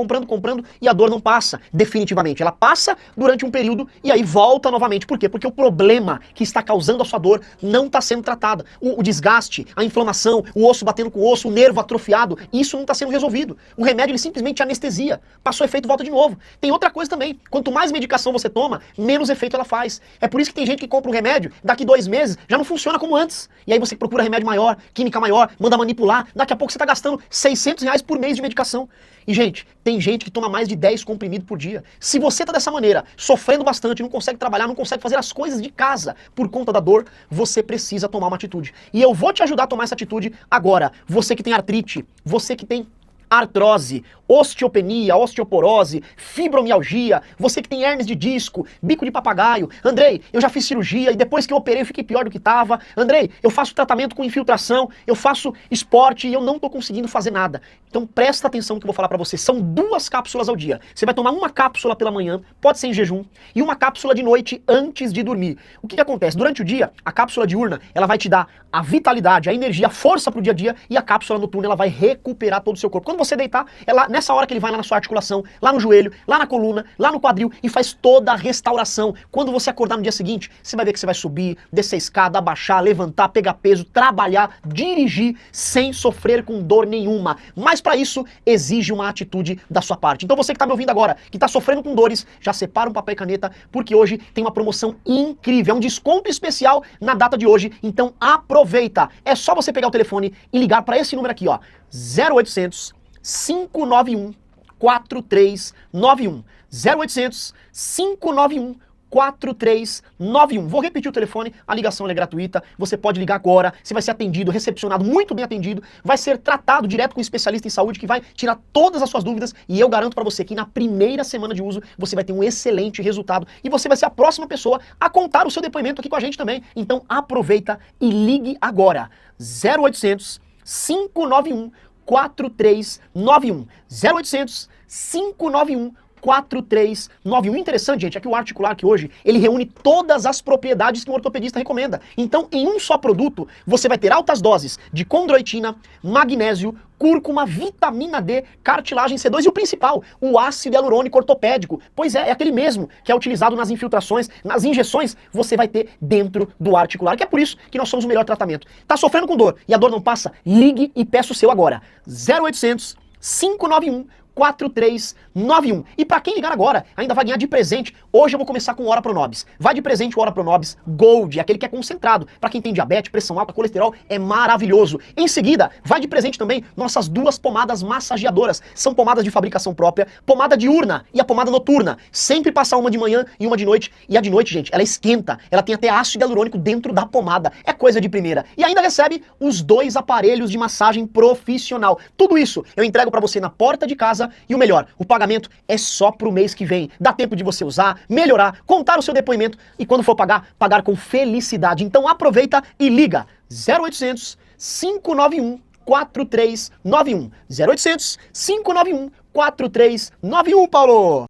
e a dor não passa definitivamente. Ela passa durante um período e aí volta novamente. Por quê? Porque o problema que está causando a sua dor não está sendo tratado. O desgaste, a inflamação, o osso batendo com o osso, o nervo atrofiado, isso não está sendo resolvido. O remédio ele simplesmente anestesia. Passou efeito, volta de novo. Tem outra coisa também. Quanto mais medicação você toma, menos efeito ela faz. É por isso que tem gente que compra um remédio, daqui 2 meses, já não funciona como antes. E aí você procura remédio maior, química maior, manda manipular, daqui a pouco você está gastando R$600 por mês de medicação. E gente, tem gente que toma mais de 10 comprimidos por dia. Se você está dessa maneira, sofrendo bastante, não consegue trabalhar, não consegue fazer as coisas de casa por conta da dor, você precisa tomar uma atitude. E eu vou te ajudar a tomar essa atitude agora. Você que tem artrite, você que tem artrose, osteopenia, osteoporose, fibromialgia, você que tem hernias de disco, bico de papagaio. Andrei, eu já fiz cirurgia e depois que eu operei eu fiquei pior do que estava. Andrei, eu faço tratamento com infiltração, eu faço esporte e eu não tô conseguindo fazer nada. Então presta atenção no que eu vou falar pra você. São 2 cápsulas ao dia. Você vai tomar uma cápsula pela manhã, pode ser em jejum, e uma cápsula de noite antes de dormir. O que acontece? Durante o dia, a cápsula diurna, ela vai te dar a vitalidade, a energia, a força pro dia a dia, e a cápsula noturna, ela vai recuperar todo o seu corpo. Quando você deitar, ela, nessa hora que ele vai lá na sua articulação, lá no joelho, lá na coluna, lá no quadril e faz toda a restauração. Quando você acordar no dia seguinte, você vai ver que você vai subir, descer a escada, abaixar, levantar, pegar peso, trabalhar, dirigir sem sofrer com dor nenhuma. Mas para isso, exige uma atitude da sua parte. Então você que está me ouvindo agora, que está sofrendo com dores, já separa um papel e caneta, porque hoje tem uma promoção incrível, é um desconto especial na data de hoje, então aproveita. É só você pegar o telefone e ligar para esse número aqui, ó, 0800 591 4391. 0800 591 4391. Vou repetir o telefone, a ligação é gratuita, você pode ligar agora, você vai ser atendido, recepcionado, muito bem atendido, vai ser tratado direto com um especialista em saúde que vai tirar todas as suas dúvidas e eu garanto pra você que na primeira semana de uso você vai ter um excelente resultado e você vai ser a próxima pessoa a contar o seu depoimento aqui com a gente também. Então aproveita e ligue agora. 0800 591 4391. 0800 591 4391. Interessante, gente, é que o Articulark hoje, ele reúne todas as propriedades que um ortopedista recomenda. Então, em um só produto, você vai ter altas doses de condroitina, magnésio, cúrcuma, vitamina D, cartilagem C2 e o principal, o ácido hialurônico ortopédico. Pois é aquele mesmo que é utilizado nas infiltrações, nas injeções, você vai ter dentro do Articulark. É por isso que nós somos o melhor tratamento. Tá sofrendo com dor e a dor não passa? Ligue e peça o seu agora. 0800 591 4391. E para quem ligar agora, ainda vai ganhar de presente. Hoje eu vou começar com o Ora Pronobis. Vai de presente o Ora Pronobis Gold, aquele que é concentrado. Para quem tem diabetes, pressão alta, colesterol, é maravilhoso. Em seguida, vai de presente também nossas 2 pomadas massageadoras. São pomadas de fabricação própria, pomada diurna e a pomada noturna. Sempre passar uma de manhã e uma de noite. E a de noite, gente, ela esquenta. Ela tem até ácido hialurônico dentro da pomada. É coisa de primeira. E ainda recebe os 2 aparelhos de massagem profissional. Tudo isso eu entrego para você na porta de casa. E o melhor, o pagamento é só pro mês que vem. Dá tempo de você usar, melhorar, contar o seu depoimento e quando for pagar, pagar com felicidade. Então aproveita e liga 0800 591 4391. 0800 591 4391, Paulo.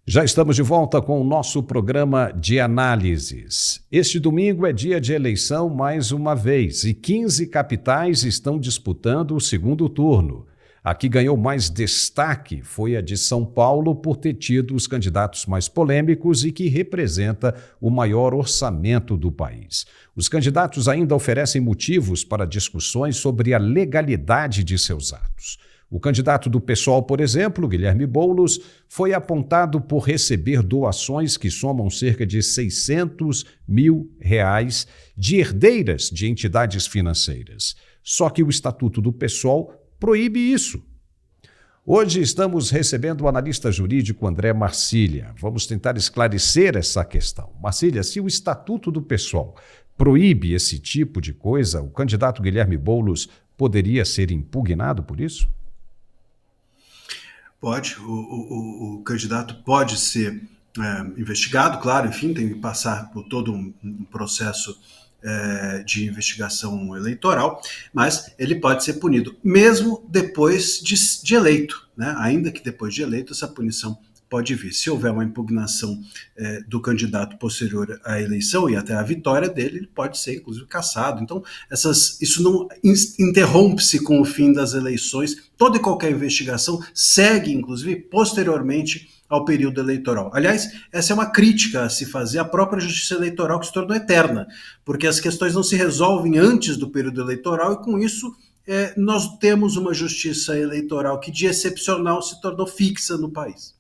Já estamos de volta com o nosso programa de análises. Este domingo é dia de eleição mais uma vez e 15 capitais estão disputando o segundo turno. A que ganhou mais destaque foi a de São Paulo por ter tido os candidatos mais polêmicos e que representa o maior orçamento do país. Os candidatos ainda oferecem motivos para discussões sobre a legalidade de seus atos. O candidato do PSOL, por exemplo, Guilherme Boulos, foi apontado por receber doações que somam cerca de R$600 mil de herdeiras de entidades financeiras. Só que o Estatuto do PSOL proíbe isso. Hoje estamos recebendo o analista jurídico André Marcília. Vamos tentar esclarecer essa questão. Marcília, se o Estatuto do PSOL proíbe esse tipo de coisa, o candidato Guilherme Boulos poderia ser impugnado por isso? Pode, o candidato pode ser investigado, claro, enfim, tem que passar por todo um processo de investigação eleitoral, mas ele pode ser punido, mesmo depois de eleito, né? Ainda que depois de eleito, essa punição pode vir. Se houver uma impugnação do candidato posterior à eleição e até à vitória dele, ele pode ser, inclusive, cassado. Então, isso não interrompe-se com o fim das eleições. Toda e qualquer investigação segue, inclusive, posteriormente ao período eleitoral. Aliás, essa é uma crítica a se fazer à própria justiça eleitoral, que se tornou eterna, porque as questões não se resolvem antes do período eleitoral e, com isso, nós temos uma justiça eleitoral que, de excepcional, se tornou fixa no país.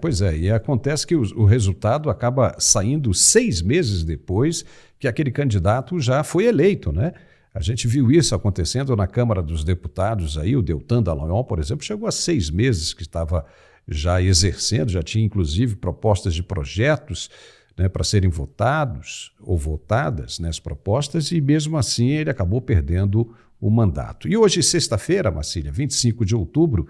Pois é, e acontece que o resultado acaba saindo 6 meses depois que aquele candidato já foi eleito, né? A gente viu isso acontecendo na Câmara dos Deputados, aí o Deltan Dallagnol, por exemplo, chegou a 6 meses que estava já exercendo, já tinha inclusive propostas de projetos, né, para serem votados ou votadas, né, as propostas, e mesmo assim ele acabou perdendo o mandato. E hoje, sexta-feira, Marcília, 25 de outubro,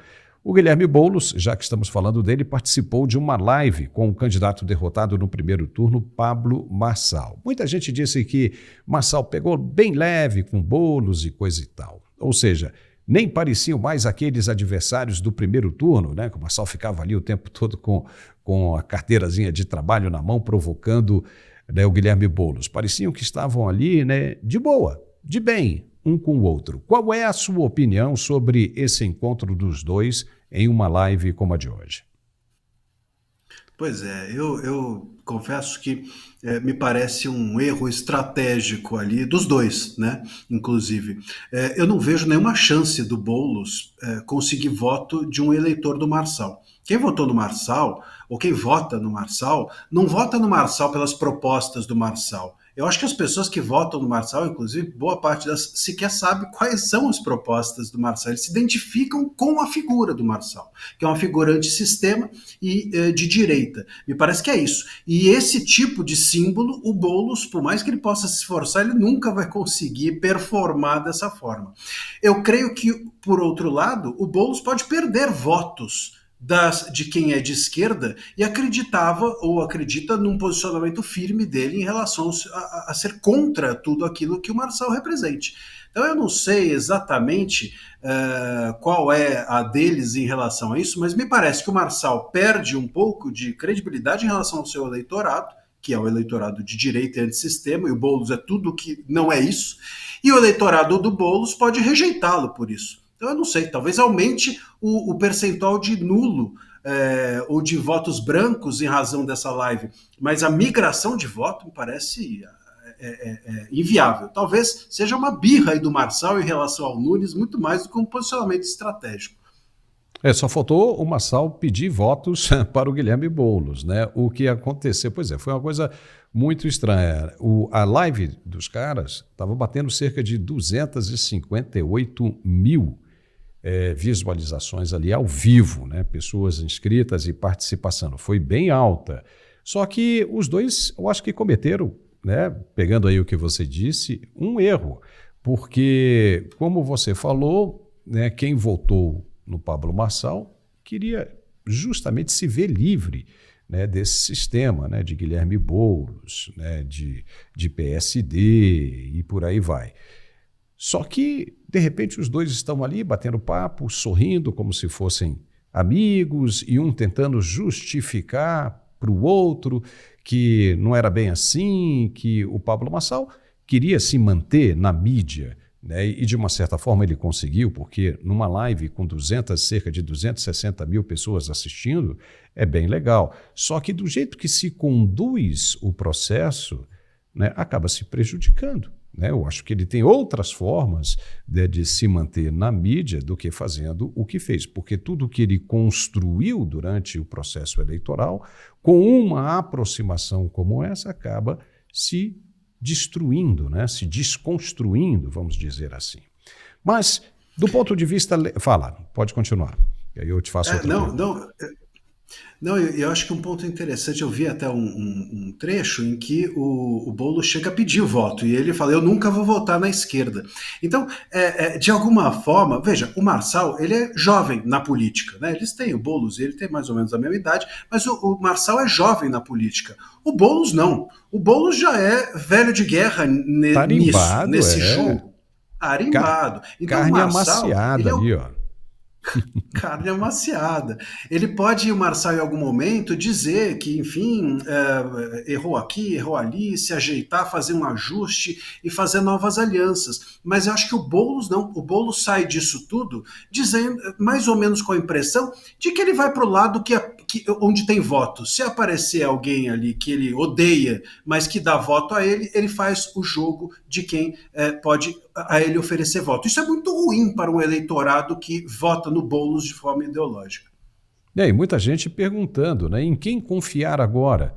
o Guilherme Boulos, já que estamos falando dele, participou de uma live com o candidato derrotado no primeiro turno, Pablo Marçal. Muita gente disse que Marçal pegou bem leve com Boulos e coisa e tal. Ou seja, nem pareciam mais aqueles adversários do primeiro turno, né? Que o Marçal ficava ali o tempo todo com a carteirazinha de trabalho na mão, provocando, né, o Guilherme Boulos. Pareciam que estavam ali, né, de boa, de bem, um com o outro. Qual é a sua opinião sobre esse encontro dos dois em uma live como a de hoje? Pois é, eu confesso que me parece um erro estratégico ali dos dois, né? Inclusive, eu não vejo nenhuma chance do Boulos conseguir voto de um eleitor do Marçal. Quem votou no Marçal, ou quem vota no Marçal, não vota no Marçal pelas propostas do Marçal. Eu acho que as pessoas que votam no Marçal, inclusive, boa parte delas sequer sabe quais são as propostas do Marçal. Eles se identificam com a figura do Marçal, que é uma figura antissistema e de direita. Me parece que é isso. E esse tipo de símbolo, o Boulos, por mais que ele possa se esforçar, ele nunca vai conseguir performar dessa forma. Eu creio que, por outro lado, o Boulos pode perder votos de quem é de esquerda e acreditava ou acredita num posicionamento firme dele em relação a ser contra tudo aquilo que o Marçal represente. Então eu não sei exatamente qual é a deles em relação a isso, mas me parece que o Marçal perde um pouco de credibilidade em relação ao seu eleitorado, que é o eleitorado de direita e antissistema, e o Boulos é tudo que não é isso, e o eleitorado do Boulos pode rejeitá-lo por isso. Então eu não sei, talvez aumente o percentual de nulo ou de votos brancos em razão dessa live, mas a migração de voto me parece inviável. Talvez seja uma birra aí do Marçal em relação ao Nunes, muito mais do que um posicionamento estratégico. Só faltou o Marçal pedir votos para o Guilherme Boulos, né? O que aconteceu, pois é, foi uma coisa muito estranha. A live dos caras estava batendo cerca de 258 mil visualizações ali ao vivo, né? Pessoas inscritas e participação. Foi bem alta. Só que os dois, eu acho que cometeram, né? Pegando aí o que você disse, um erro. Porque, como você falou, né, quem votou no Pablo Marçal queria justamente se ver livre, né, desse sistema, né, de Guilherme Boulos, né, de PSD e por aí vai. Só que De repente, os dois estão ali batendo papo, sorrindo como se fossem amigos, e um tentando justificar para o outro que não era bem assim, que o Pablo Marçal queria se manter na mídia, né? E de uma certa forma ele conseguiu, porque numa live com cerca de 260 mil pessoas assistindo, é bem legal. Só que do jeito que se conduz o processo, né, acaba se prejudicando. Né? Eu acho que ele tem outras formas de se manter na mídia do que fazendo o que fez, porque tudo que ele construiu durante o processo eleitoral, com uma aproximação como essa, acaba se destruindo, né? Se desconstruindo, vamos dizer assim. Mas, do ponto de vista... Fala, pode continuar, e aí eu te faço outra pergunta. Não, eu acho que um ponto interessante, eu vi até um trecho em que o Boulos chega a pedir o voto, e ele fala, eu nunca vou votar na esquerda. Então, de alguma forma, veja, o Marçal, ele é jovem na política, né? Eles têm o Boulos, ele tem mais ou menos a mesma idade, mas o Marçal é jovem na política. O Boulos não. O Boulos já é velho de guerra nesse jogo. Tarimbado. Então, carne o Marçal, amaciada ali, ó. Carne amaciada. Ele pode, o Marçal, em algum momento, dizer que, enfim, errou aqui, errou ali, se ajeitar, fazer um ajuste e fazer novas alianças. Mas eu acho que o Boulos não. O Boulos sai disso tudo dizendo, mais ou menos com a impressão de que ele vai para o lado onde tem voto. Se aparecer alguém ali que ele odeia, mas que dá voto a ele, ele faz o jogo de quem pode a ele oferecer voto. Isso é muito ruim para um eleitorado que vota no Boulos de forma ideológica. E muita gente perguntando, né, em quem confiar agora?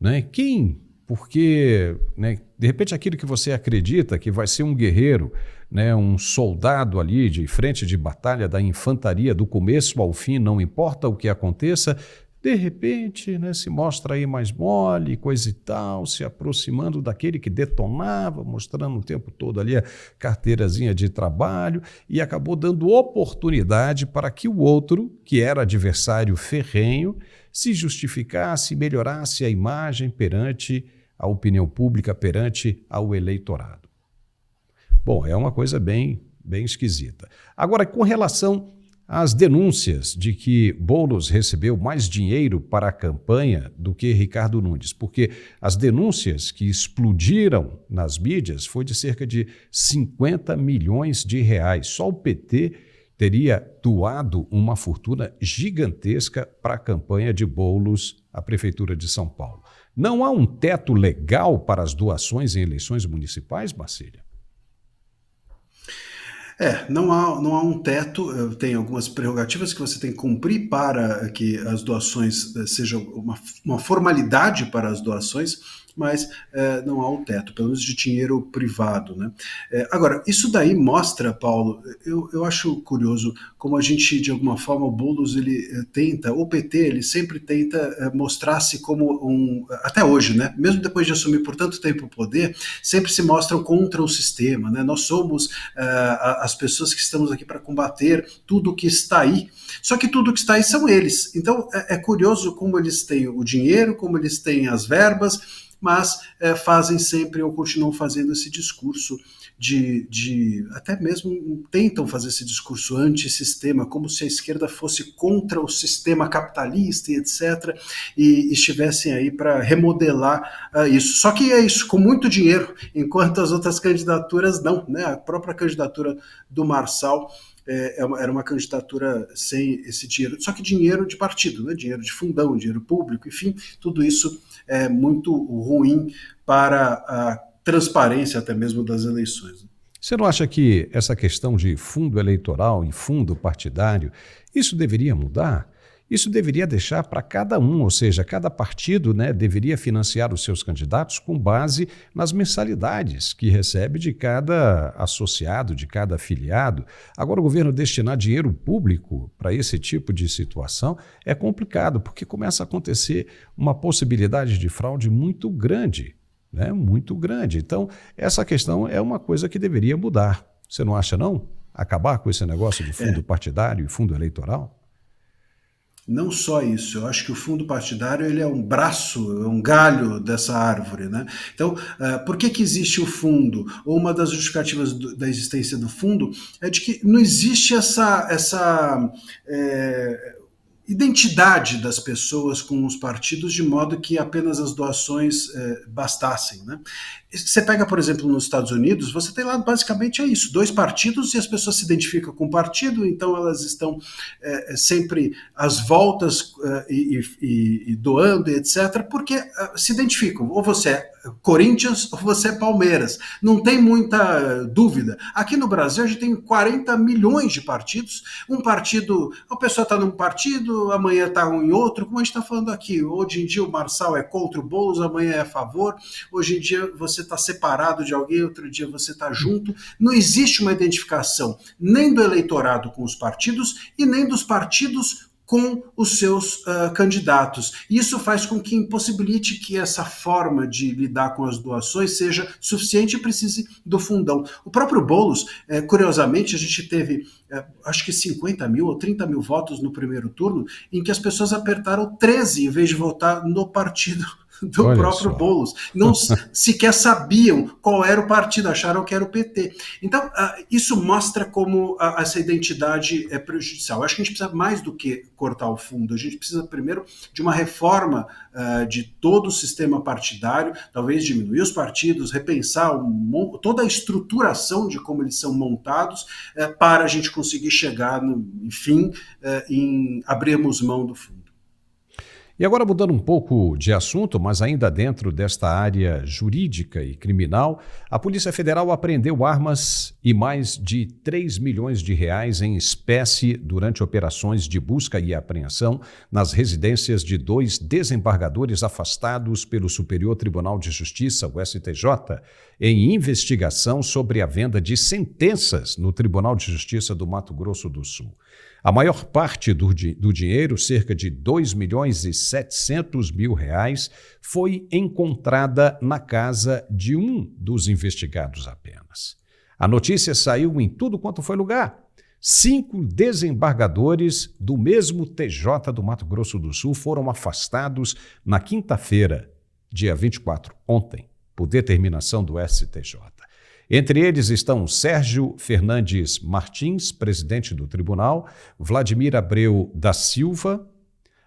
Né? Quem? Porque, né, de repente, aquilo que você acredita que vai ser um guerreiro, né, um soldado ali de frente de batalha da infantaria do começo ao fim, não importa o que aconteça, de repente, né, se mostra aí mais mole, coisa e tal, se aproximando daquele que detonava, mostrando o tempo todo ali a carteirazinha de trabalho, e acabou dando oportunidade para que o outro, que era adversário ferrenho, se justificasse, melhorasse a imagem perante a opinião pública, perante ao eleitorado. Bom, é uma coisa bem esquisita. Agora, com relação às denúncias de que Boulos recebeu mais dinheiro para a campanha do que Ricardo Nunes, porque as denúncias que explodiram nas mídias foi de cerca de 50 milhões de reais. Só o PT teria doado uma fortuna gigantesca para a campanha de Boulos à Prefeitura de São Paulo. Não há um teto legal para as doações em eleições municipais, Marcília? Não há um teto, tem algumas prerrogativas que você tem que cumprir para que as doações sejam uma formalidade para as doações, mas não há um teto, pelo menos de dinheiro privado, né? Agora, isso daí mostra, Paulo, eu acho curioso como a gente, de alguma forma, o Boulos, ele tenta, o PT, ele sempre tenta mostrar-se como até hoje, né? Mesmo depois de assumir por tanto tempo o poder, sempre se mostram contra o sistema, né? Nós somos as pessoas que estamos aqui para combater tudo o que está aí, só que tudo que está aí são eles. Então, é curioso como eles têm o dinheiro, como eles têm as verbas, mas fazem sempre ou continuam fazendo esse discurso até mesmo tentam fazer esse discurso antissistema, como se a esquerda fosse contra o sistema capitalista e etc, e estivessem aí para remodelar isso. Só que é isso, com muito dinheiro, enquanto as outras candidaturas não, né? A própria candidatura do Marçal era uma candidatura sem esse dinheiro, só que dinheiro de partido, né? Dinheiro de fundão, dinheiro público, enfim, tudo isso é muito ruim para a transparência até mesmo das eleições. Você não acha que essa questão de fundo eleitoral e fundo partidário, isso deveria mudar? Isso deveria deixar para cada um, ou seja, cada partido, né, deveria financiar os seus candidatos com base nas mensalidades que recebe de cada associado, de cada afiliado. Agora, o governo destinar dinheiro público para esse tipo de situação é complicado, porque começa a acontecer uma possibilidade de fraude muito grande, né, muito grande. Então, essa questão é uma coisa que deveria mudar. Você não acha, não? Acabar com esse negócio de fundo partidário e fundo eleitoral? Não só isso, eu acho que o fundo partidário ele é um braço, é um galho dessa árvore, né? Então, por que existe o fundo? Ou uma das justificativas da existência do fundo é de que não existe essa identidade das pessoas com os partidos de modo que apenas as doações bastassem, né? Você pega, por exemplo, nos Estados Unidos, você tem lá basicamente é isso, 2 partidos e as pessoas se identificam com o partido, então elas estão sempre às voltas e doando, etc., porque se identificam, ou você é Corinthians ou você é Palmeiras, não tem muita dúvida. Aqui no Brasil a gente tem 40 milhões de partidos, um partido, a pessoa está num partido, amanhã está em outro, como a gente está falando aqui, hoje em dia o Marçal é contra o Boulos, amanhã é a favor, hoje em dia você está separado de alguém, outro dia você está junto. Não existe uma identificação nem do eleitorado com os partidos e nem dos partidos com os seus candidatos. Isso faz com que impossibilite que essa forma de lidar com as doações seja suficiente e precise do fundão. O próprio Boulos, curiosamente, a gente teve acho que 50 mil ou 30 mil votos no primeiro turno, em que as pessoas apertaram 13 em vez de votar no partido do Olha próprio só. Boulos. Não sequer sabiam qual era o partido, acharam que era o PT. Então, isso mostra como essa identidade é prejudicial. Eu acho que a gente precisa mais do que cortar o fundo, a gente precisa primeiro de uma reforma de todo o sistema partidário, talvez diminuir os partidos, repensar toda a estruturação de como eles são montados, para a gente conseguir chegar, enfim, em abrirmos mão do fundo. E agora, mudando um pouco de assunto, mas ainda dentro desta área jurídica e criminal, a Polícia Federal apreendeu armas e mais de 3 milhões de reais em espécie durante operações de busca e apreensão nas residências de 2 desembargadores afastados pelo Superior Tribunal de Justiça, o STJ, em investigação sobre a venda de sentenças no Tribunal de Justiça do Mato Grosso do Sul. A maior parte do dinheiro, cerca de 2 milhões e 700 mil reais, foi encontrada na casa de um dos investigados apenas. A notícia saiu em tudo quanto foi lugar. 5 desembargadores do mesmo TJ do Mato Grosso do Sul foram afastados na quinta-feira, dia 24, ontem, por determinação do STJ. Entre eles estão Sérgio Fernandes Martins, presidente do tribunal, Vladimir Abreu da Silva,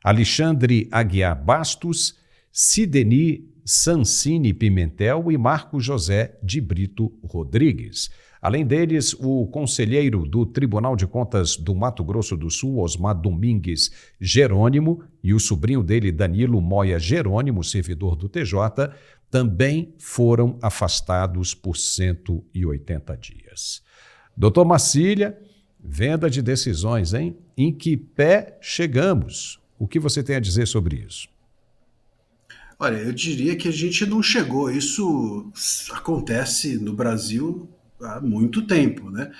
Alexandre Aguiar Bastos, Sideni Sancini Pimentel e Marco José de Brito Rodrigues. Além deles, o conselheiro do Tribunal de Contas do Mato Grosso do Sul, Osmar Domingues Jerônimo, e o sobrinho dele, Danilo Moya Jerônimo, servidor do TJ, também foram afastados por 180 dias. Doutor Marcília, venda de decisões, hein? Em que pé chegamos? O que você tem a dizer sobre isso? Olha, eu diria que a gente não chegou. Isso acontece no Brasil há muito tempo, né?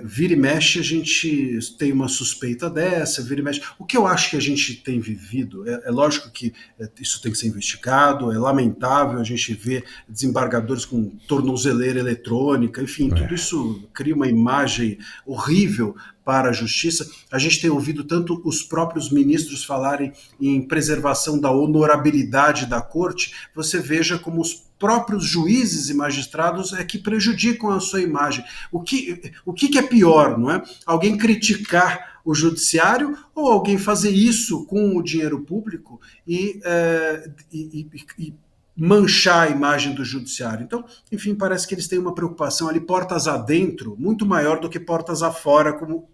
Vira e mexe a gente tem uma suspeita dessa, vira e mexe. O que eu acho que a gente tem vivido, é lógico que isso tem que ser investigado, é lamentável a gente ver desembargadores com tornozeleira eletrônica, enfim, tudo isso cria uma imagem horrível para a justiça. A gente tem ouvido tanto os próprios ministros falarem em preservação da honorabilidade da corte, você veja como os próprios juízes e magistrados é que prejudicam a sua imagem. O que é pior, não é? Alguém criticar o judiciário ou alguém fazer isso com o dinheiro público e manchar a imagem do judiciário. Então, enfim, parece que eles têm uma preocupação ali, portas adentro, muito maior do que portas afora, como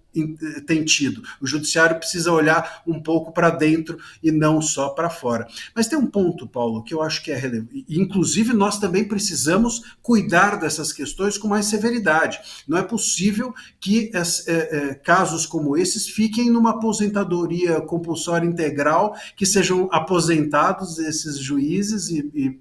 tem tido. O judiciário precisa olhar um pouco para dentro e não só para fora. Mas tem um ponto, Paulo, que eu acho que é relevante. Inclusive, nós também precisamos cuidar dessas questões com mais severidade. Não é possível que casos como esses fiquem numa aposentadoria compulsória integral, que sejam aposentados esses juízes e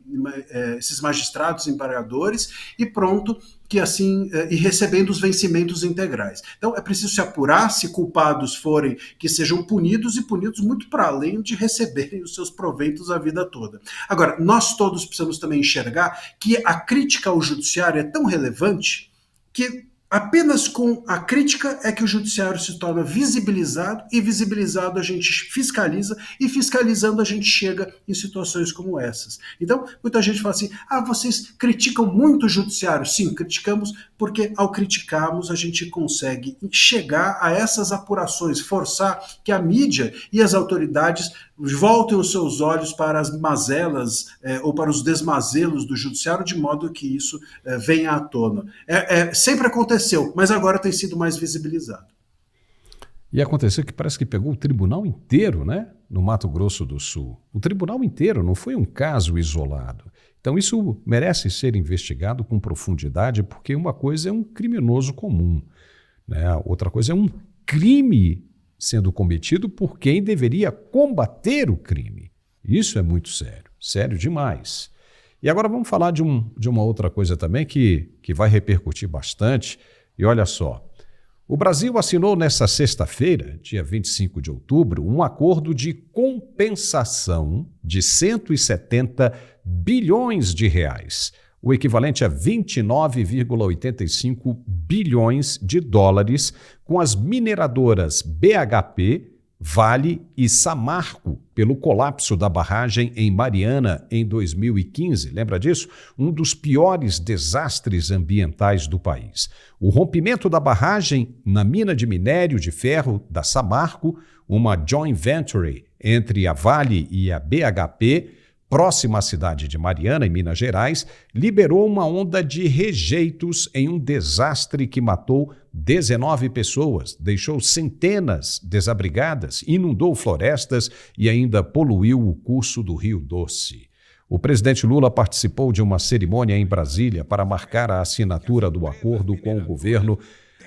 esses magistrados embargadores e pronto, que assim, e recebendo os vencimentos integrais. Então é preciso se apurar, se culpados forem, que sejam punidos e punidos muito para além de receberem os seus proventos a vida toda. Agora, nós todos precisamos também enxergar que a crítica ao judiciário é tão relevante que Apenas com a crítica é que o judiciário se torna visibilizado, e visibilizado a gente fiscaliza, e fiscalizando a gente chega em situações como essas. Então, muita gente fala assim, vocês criticam muito o judiciário. Sim, criticamos, porque ao criticarmos a gente consegue chegar a essas apurações, forçar que a mídia e as autoridades voltem os seus olhos para as mazelas ou para os desmazelos do judiciário, de modo que isso venha à tona. Sempre aconteceu, mas agora tem sido mais visibilizado. E aconteceu que parece que pegou o tribunal inteiro, né? No Mato Grosso do Sul. O tribunal inteiro, não foi um caso isolado. Então isso merece ser investigado com profundidade, porque uma coisa é um criminoso comum, né? Outra coisa é um crime sendo cometido por quem deveria combater o crime. Isso é muito sério, sério demais. E agora vamos falar de uma outra coisa também que vai repercutir bastante. E olha só, o Brasil assinou nesta sexta-feira, dia 25 de outubro, um acordo de compensação de 170 bilhões de reais, o equivalente a 29,85 bilhões de dólares, com as mineradoras BHP, Vale e Samarco, pelo colapso da barragem em Mariana em 2015. Lembra disso? Um dos piores desastres ambientais do país. O rompimento da barragem na mina de minério de ferro da Samarco, uma joint venture entre a Vale e a BHP, próxima à cidade de Mariana, em Minas Gerais, liberou uma onda de rejeitos em um desastre que matou 19 pessoas, deixou centenas desabrigadas, inundou florestas e ainda poluiu o curso do Rio Doce. O presidente Lula participou de uma cerimônia em Brasília para marcar a assinatura do acordo com o governo,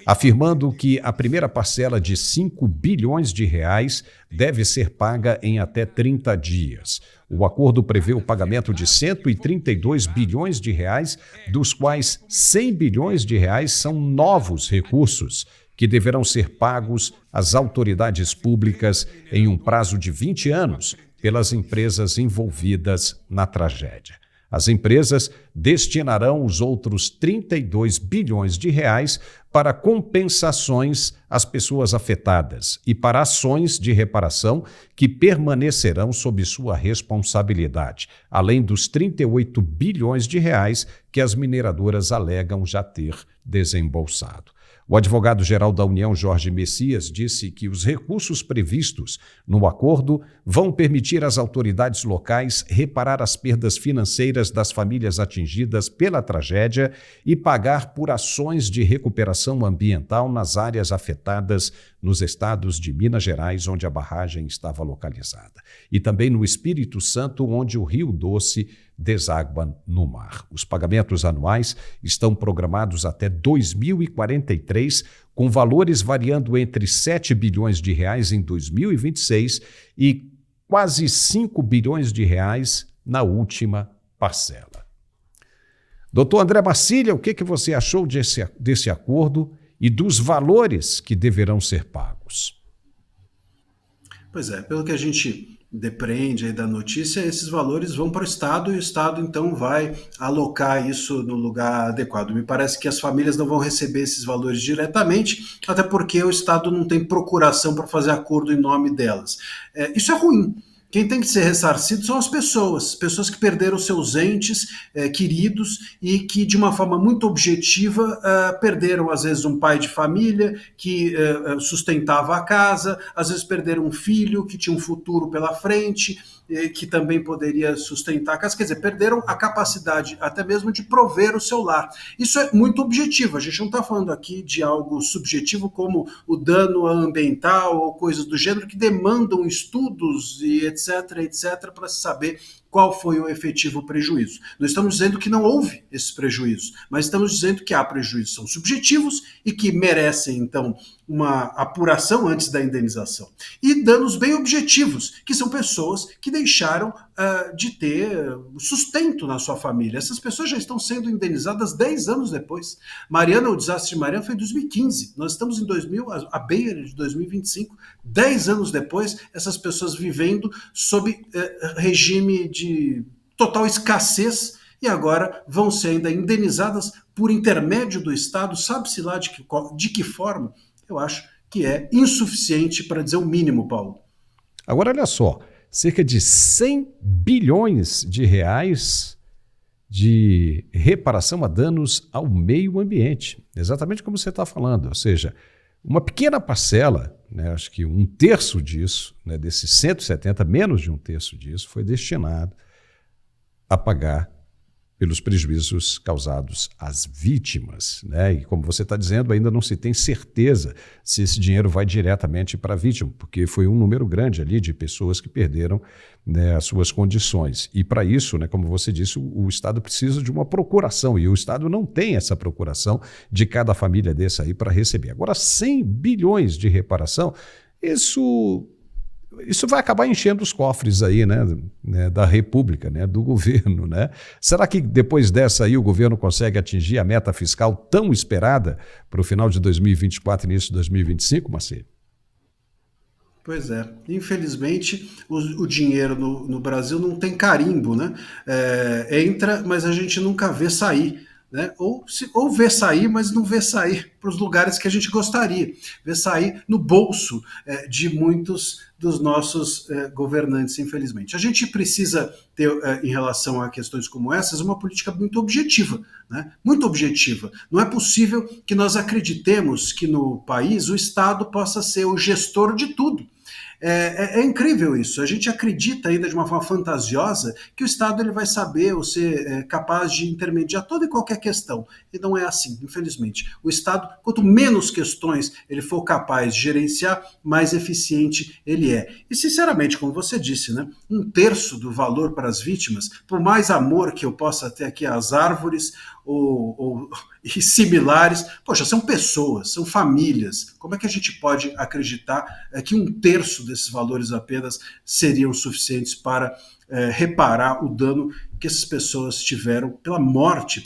afirmando que a primeira parcela de 5 bilhões de reais deve ser paga em até 30 dias. O acordo prevê o pagamento de 132 bilhões de reais, dos quais 100 bilhões de reais são novos recursos, que deverão ser pagos às autoridades públicas em um prazo de 20 anos pelas empresas envolvidas na tragédia. As empresas destinarão os outros 32 bilhões de reais para compensações às pessoas afetadas e para ações de reparação que permanecerão sob sua responsabilidade, além dos 38 bilhões de reais que as mineradoras alegam já ter desembolsado. O advogado-geral da União, Jorge Messias, disse que os recursos previstos no acordo vão permitir às autoridades locais reparar as perdas financeiras das famílias atingidas pela tragédia e pagar por ações de recuperação ambiental nas áreas afetadas nos estados de Minas Gerais, onde a barragem estava localizada, e também no Espírito Santo, onde o Rio Doce deságua no mar. Os pagamentos anuais estão programados até 2043, com valores variando entre 7 bilhões de reais em 2026 e quase 5 bilhões de reais na última parcela. Doutor André Marcília, o que você achou desse acordo e dos valores que deverão ser pagos? Pois é, pelo que a gente depreende aí da notícia, esses valores vão para o Estado e o Estado então vai alocar isso no lugar adequado. Me parece que as famílias não vão receber esses valores diretamente, até porque o Estado não tem procuração para fazer acordo em nome delas. Isso é ruim. Quem tem que ser ressarcido são as pessoas que perderam seus entes queridos e que, de uma forma muito objetiva, perderam, às vezes, um pai de família que sustentava a casa, às vezes perderam um filho que tinha um futuro pela frente, que também poderia sustentar a casa, quer dizer, perderam a capacidade até mesmo de prover o seu lar. Isso é muito objetivo, a gente não está falando aqui de algo subjetivo como o dano ambiental ou coisas do gênero que demandam estudos e etc, para se saber qual foi o efetivo prejuízo. Não estamos dizendo que não houve esses prejuízos, mas estamos dizendo que há prejuízos são subjetivos e que merecem, então, uma apuração antes da indenização. E danos bem objetivos, que são pessoas que deixaram de ter sustento na sua família. Essas pessoas já estão sendo indenizadas 10 anos depois. Mariana, o desastre de Mariana foi em 2015. Nós estamos em à beira de 2025. 10 anos depois, essas pessoas vivendo sob regime de total escassez e agora vão ser ainda indenizadas por intermédio do Estado, sabe-se lá de que forma? Eu acho que é insuficiente, para dizer o mínimo, Paulo. Agora, olha só, cerca de 100 bilhões de reais de reparação a danos ao meio ambiente. Exatamente como você está falando, ou seja, uma pequena parcela, né, acho que um terço disso, né, desses 170, menos de um terço disso, foi destinado a pagar pelos prejuízos causados às vítimas, né? E como você está dizendo, ainda não se tem certeza se esse dinheiro vai diretamente para a vítima, porque foi um número grande ali de pessoas que perderam, né, as suas condições. E para isso, né, como você disse, o Estado precisa de uma procuração, e o Estado não tem essa procuração de cada família dessa aí para receber. Agora, 100 bilhões de reparação, isso vai acabar enchendo os cofres aí, né, da República, né, do governo, né? Será que depois dessa aí o governo consegue atingir a meta fiscal tão esperada para o final de 2024 e início de 2025, Marcelo? Pois é, infelizmente o dinheiro no Brasil não tem carimbo, né? Entra, mas a gente nunca vê sair. Né? Ou vê sair, mas não vê sair para os lugares que a gente gostaria, vê sair no bolso de muitos dos nossos governantes, infelizmente. A gente precisa ter, em relação a questões como essas, uma política muito objetiva, né? Muito objetiva. Não é possível que nós acreditemos que no país o Estado possa ser o gestor de tudo. É incrível isso. A gente acredita ainda de uma forma fantasiosa que o Estado ele vai saber ou ser capaz de intermediar toda e qualquer questão. E não é assim, infelizmente. O Estado, quanto menos questões ele for capaz de gerenciar, mais eficiente ele é. E, sinceramente, como você disse, né, um terço do valor para as vítimas, por mais amor que eu possa ter aqui às árvores e similares, poxa, são pessoas, são famílias. Como é que a gente pode acreditar que um terço desses valores apenas seriam suficientes para reparar o dano que essas pessoas tiveram pela morte,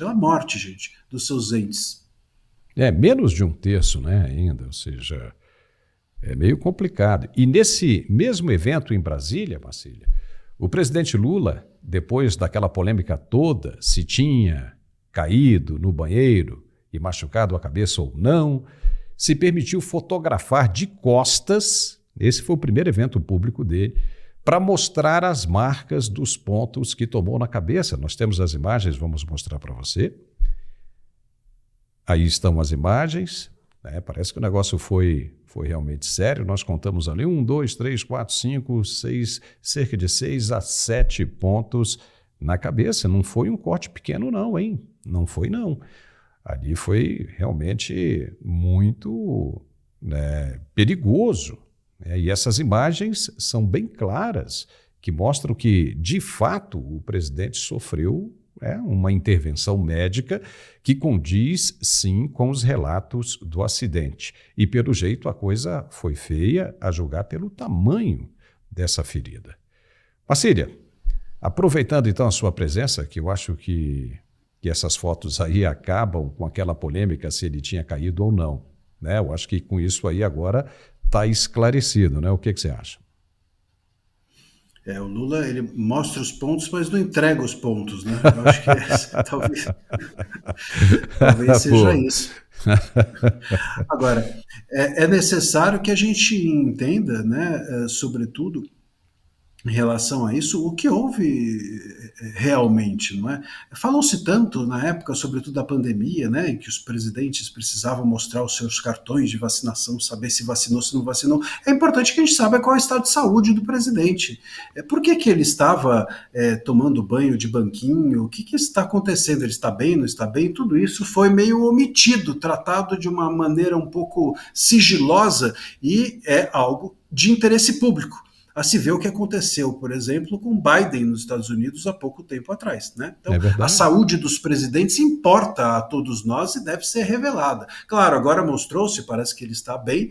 gente, dos seus entes? Menos de um terço, né, ainda, ou seja, é meio complicado. E nesse mesmo evento em Brasília, Marcília, o presidente Lula, depois daquela polêmica toda, se tinha caído no banheiro e machucado a cabeça ou não, se permitiu fotografar de costas, esse foi o primeiro evento público dele, para mostrar as marcas dos pontos que tomou na cabeça. Nós temos as imagens, vamos mostrar para você. Aí estão as imagens, né? Parece que o negócio foi realmente sério. Nós contamos ali 1, 2, 3, 4, 5, 6, cerca de 6 a 7 pontos na cabeça. Não foi um corte pequeno não, hein? Não foi não. Ali foi realmente muito, né, perigoso. Né? E essas imagens são bem claras, que mostram que, de fato, o presidente sofreu uma intervenção médica que condiz, sim, com os relatos do acidente. E, pelo jeito, a coisa foi feia, a julgar pelo tamanho dessa ferida. Marcília, aproveitando então a sua presença, que eu acho que essas fotos aí acabam com aquela polêmica se ele tinha caído ou não, né? Eu acho que com isso aí agora está esclarecido, né? O que você acha? O Lula, ele mostra os pontos, mas não entrega os pontos, né? Eu acho que talvez seja isso. Agora, é necessário que a gente entenda, né, sobretudo, em relação a isso, o que houve realmente, não é? Falou-se tanto na época, sobretudo da pandemia, né, em que os presidentes precisavam mostrar os seus cartões de vacinação, saber se vacinou, se não vacinou. É importante que a gente saiba qual é o estado de saúde do presidente. Por que ele estava tomando banho de banquinho? O que está acontecendo? Ele está bem, não está bem? Tudo isso foi meio omitido, tratado de uma maneira um pouco sigilosa e é algo de interesse público. A se ver o que aconteceu, por exemplo, com Biden nos Estados Unidos há pouco tempo atrás, né? Então, a saúde dos presidentes importa a todos nós e deve ser revelada. Claro, agora mostrou-se, parece que ele está bem,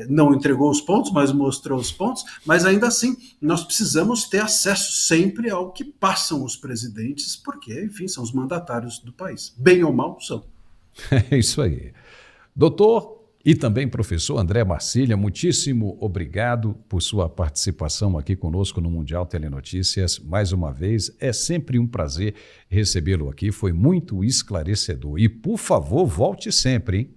não entregou os pontos, mas mostrou os pontos, mas ainda assim, nós precisamos ter acesso sempre ao que passam os presidentes, porque, enfim, são os mandatários do país. Bem ou mal, são. É isso aí. Doutor E também, professor André Marcília, muitíssimo obrigado por sua participação aqui conosco no Mundial Telenotícias. Mais uma vez, é sempre um prazer recebê-lo aqui, foi muito esclarecedor. E, por favor, volte sempre, hein?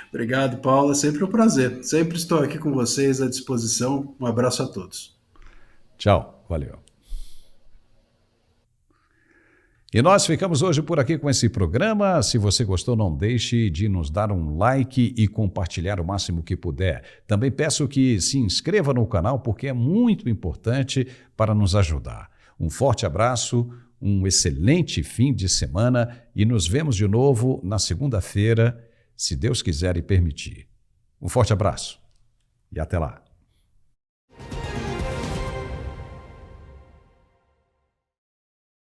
Obrigado, Paulo, é sempre um prazer. Sempre estou aqui com vocês à disposição. Um abraço a todos. Tchau, valeu. E nós ficamos hoje por aqui com esse programa. Se você gostou, não deixe de nos dar um like e compartilhar o máximo que puder. Também peço que se inscreva no canal, porque é muito importante para nos ajudar. Um forte abraço, um excelente fim de semana e nos vemos de novo na segunda-feira, se Deus quiser e permitir. Um forte abraço e até lá.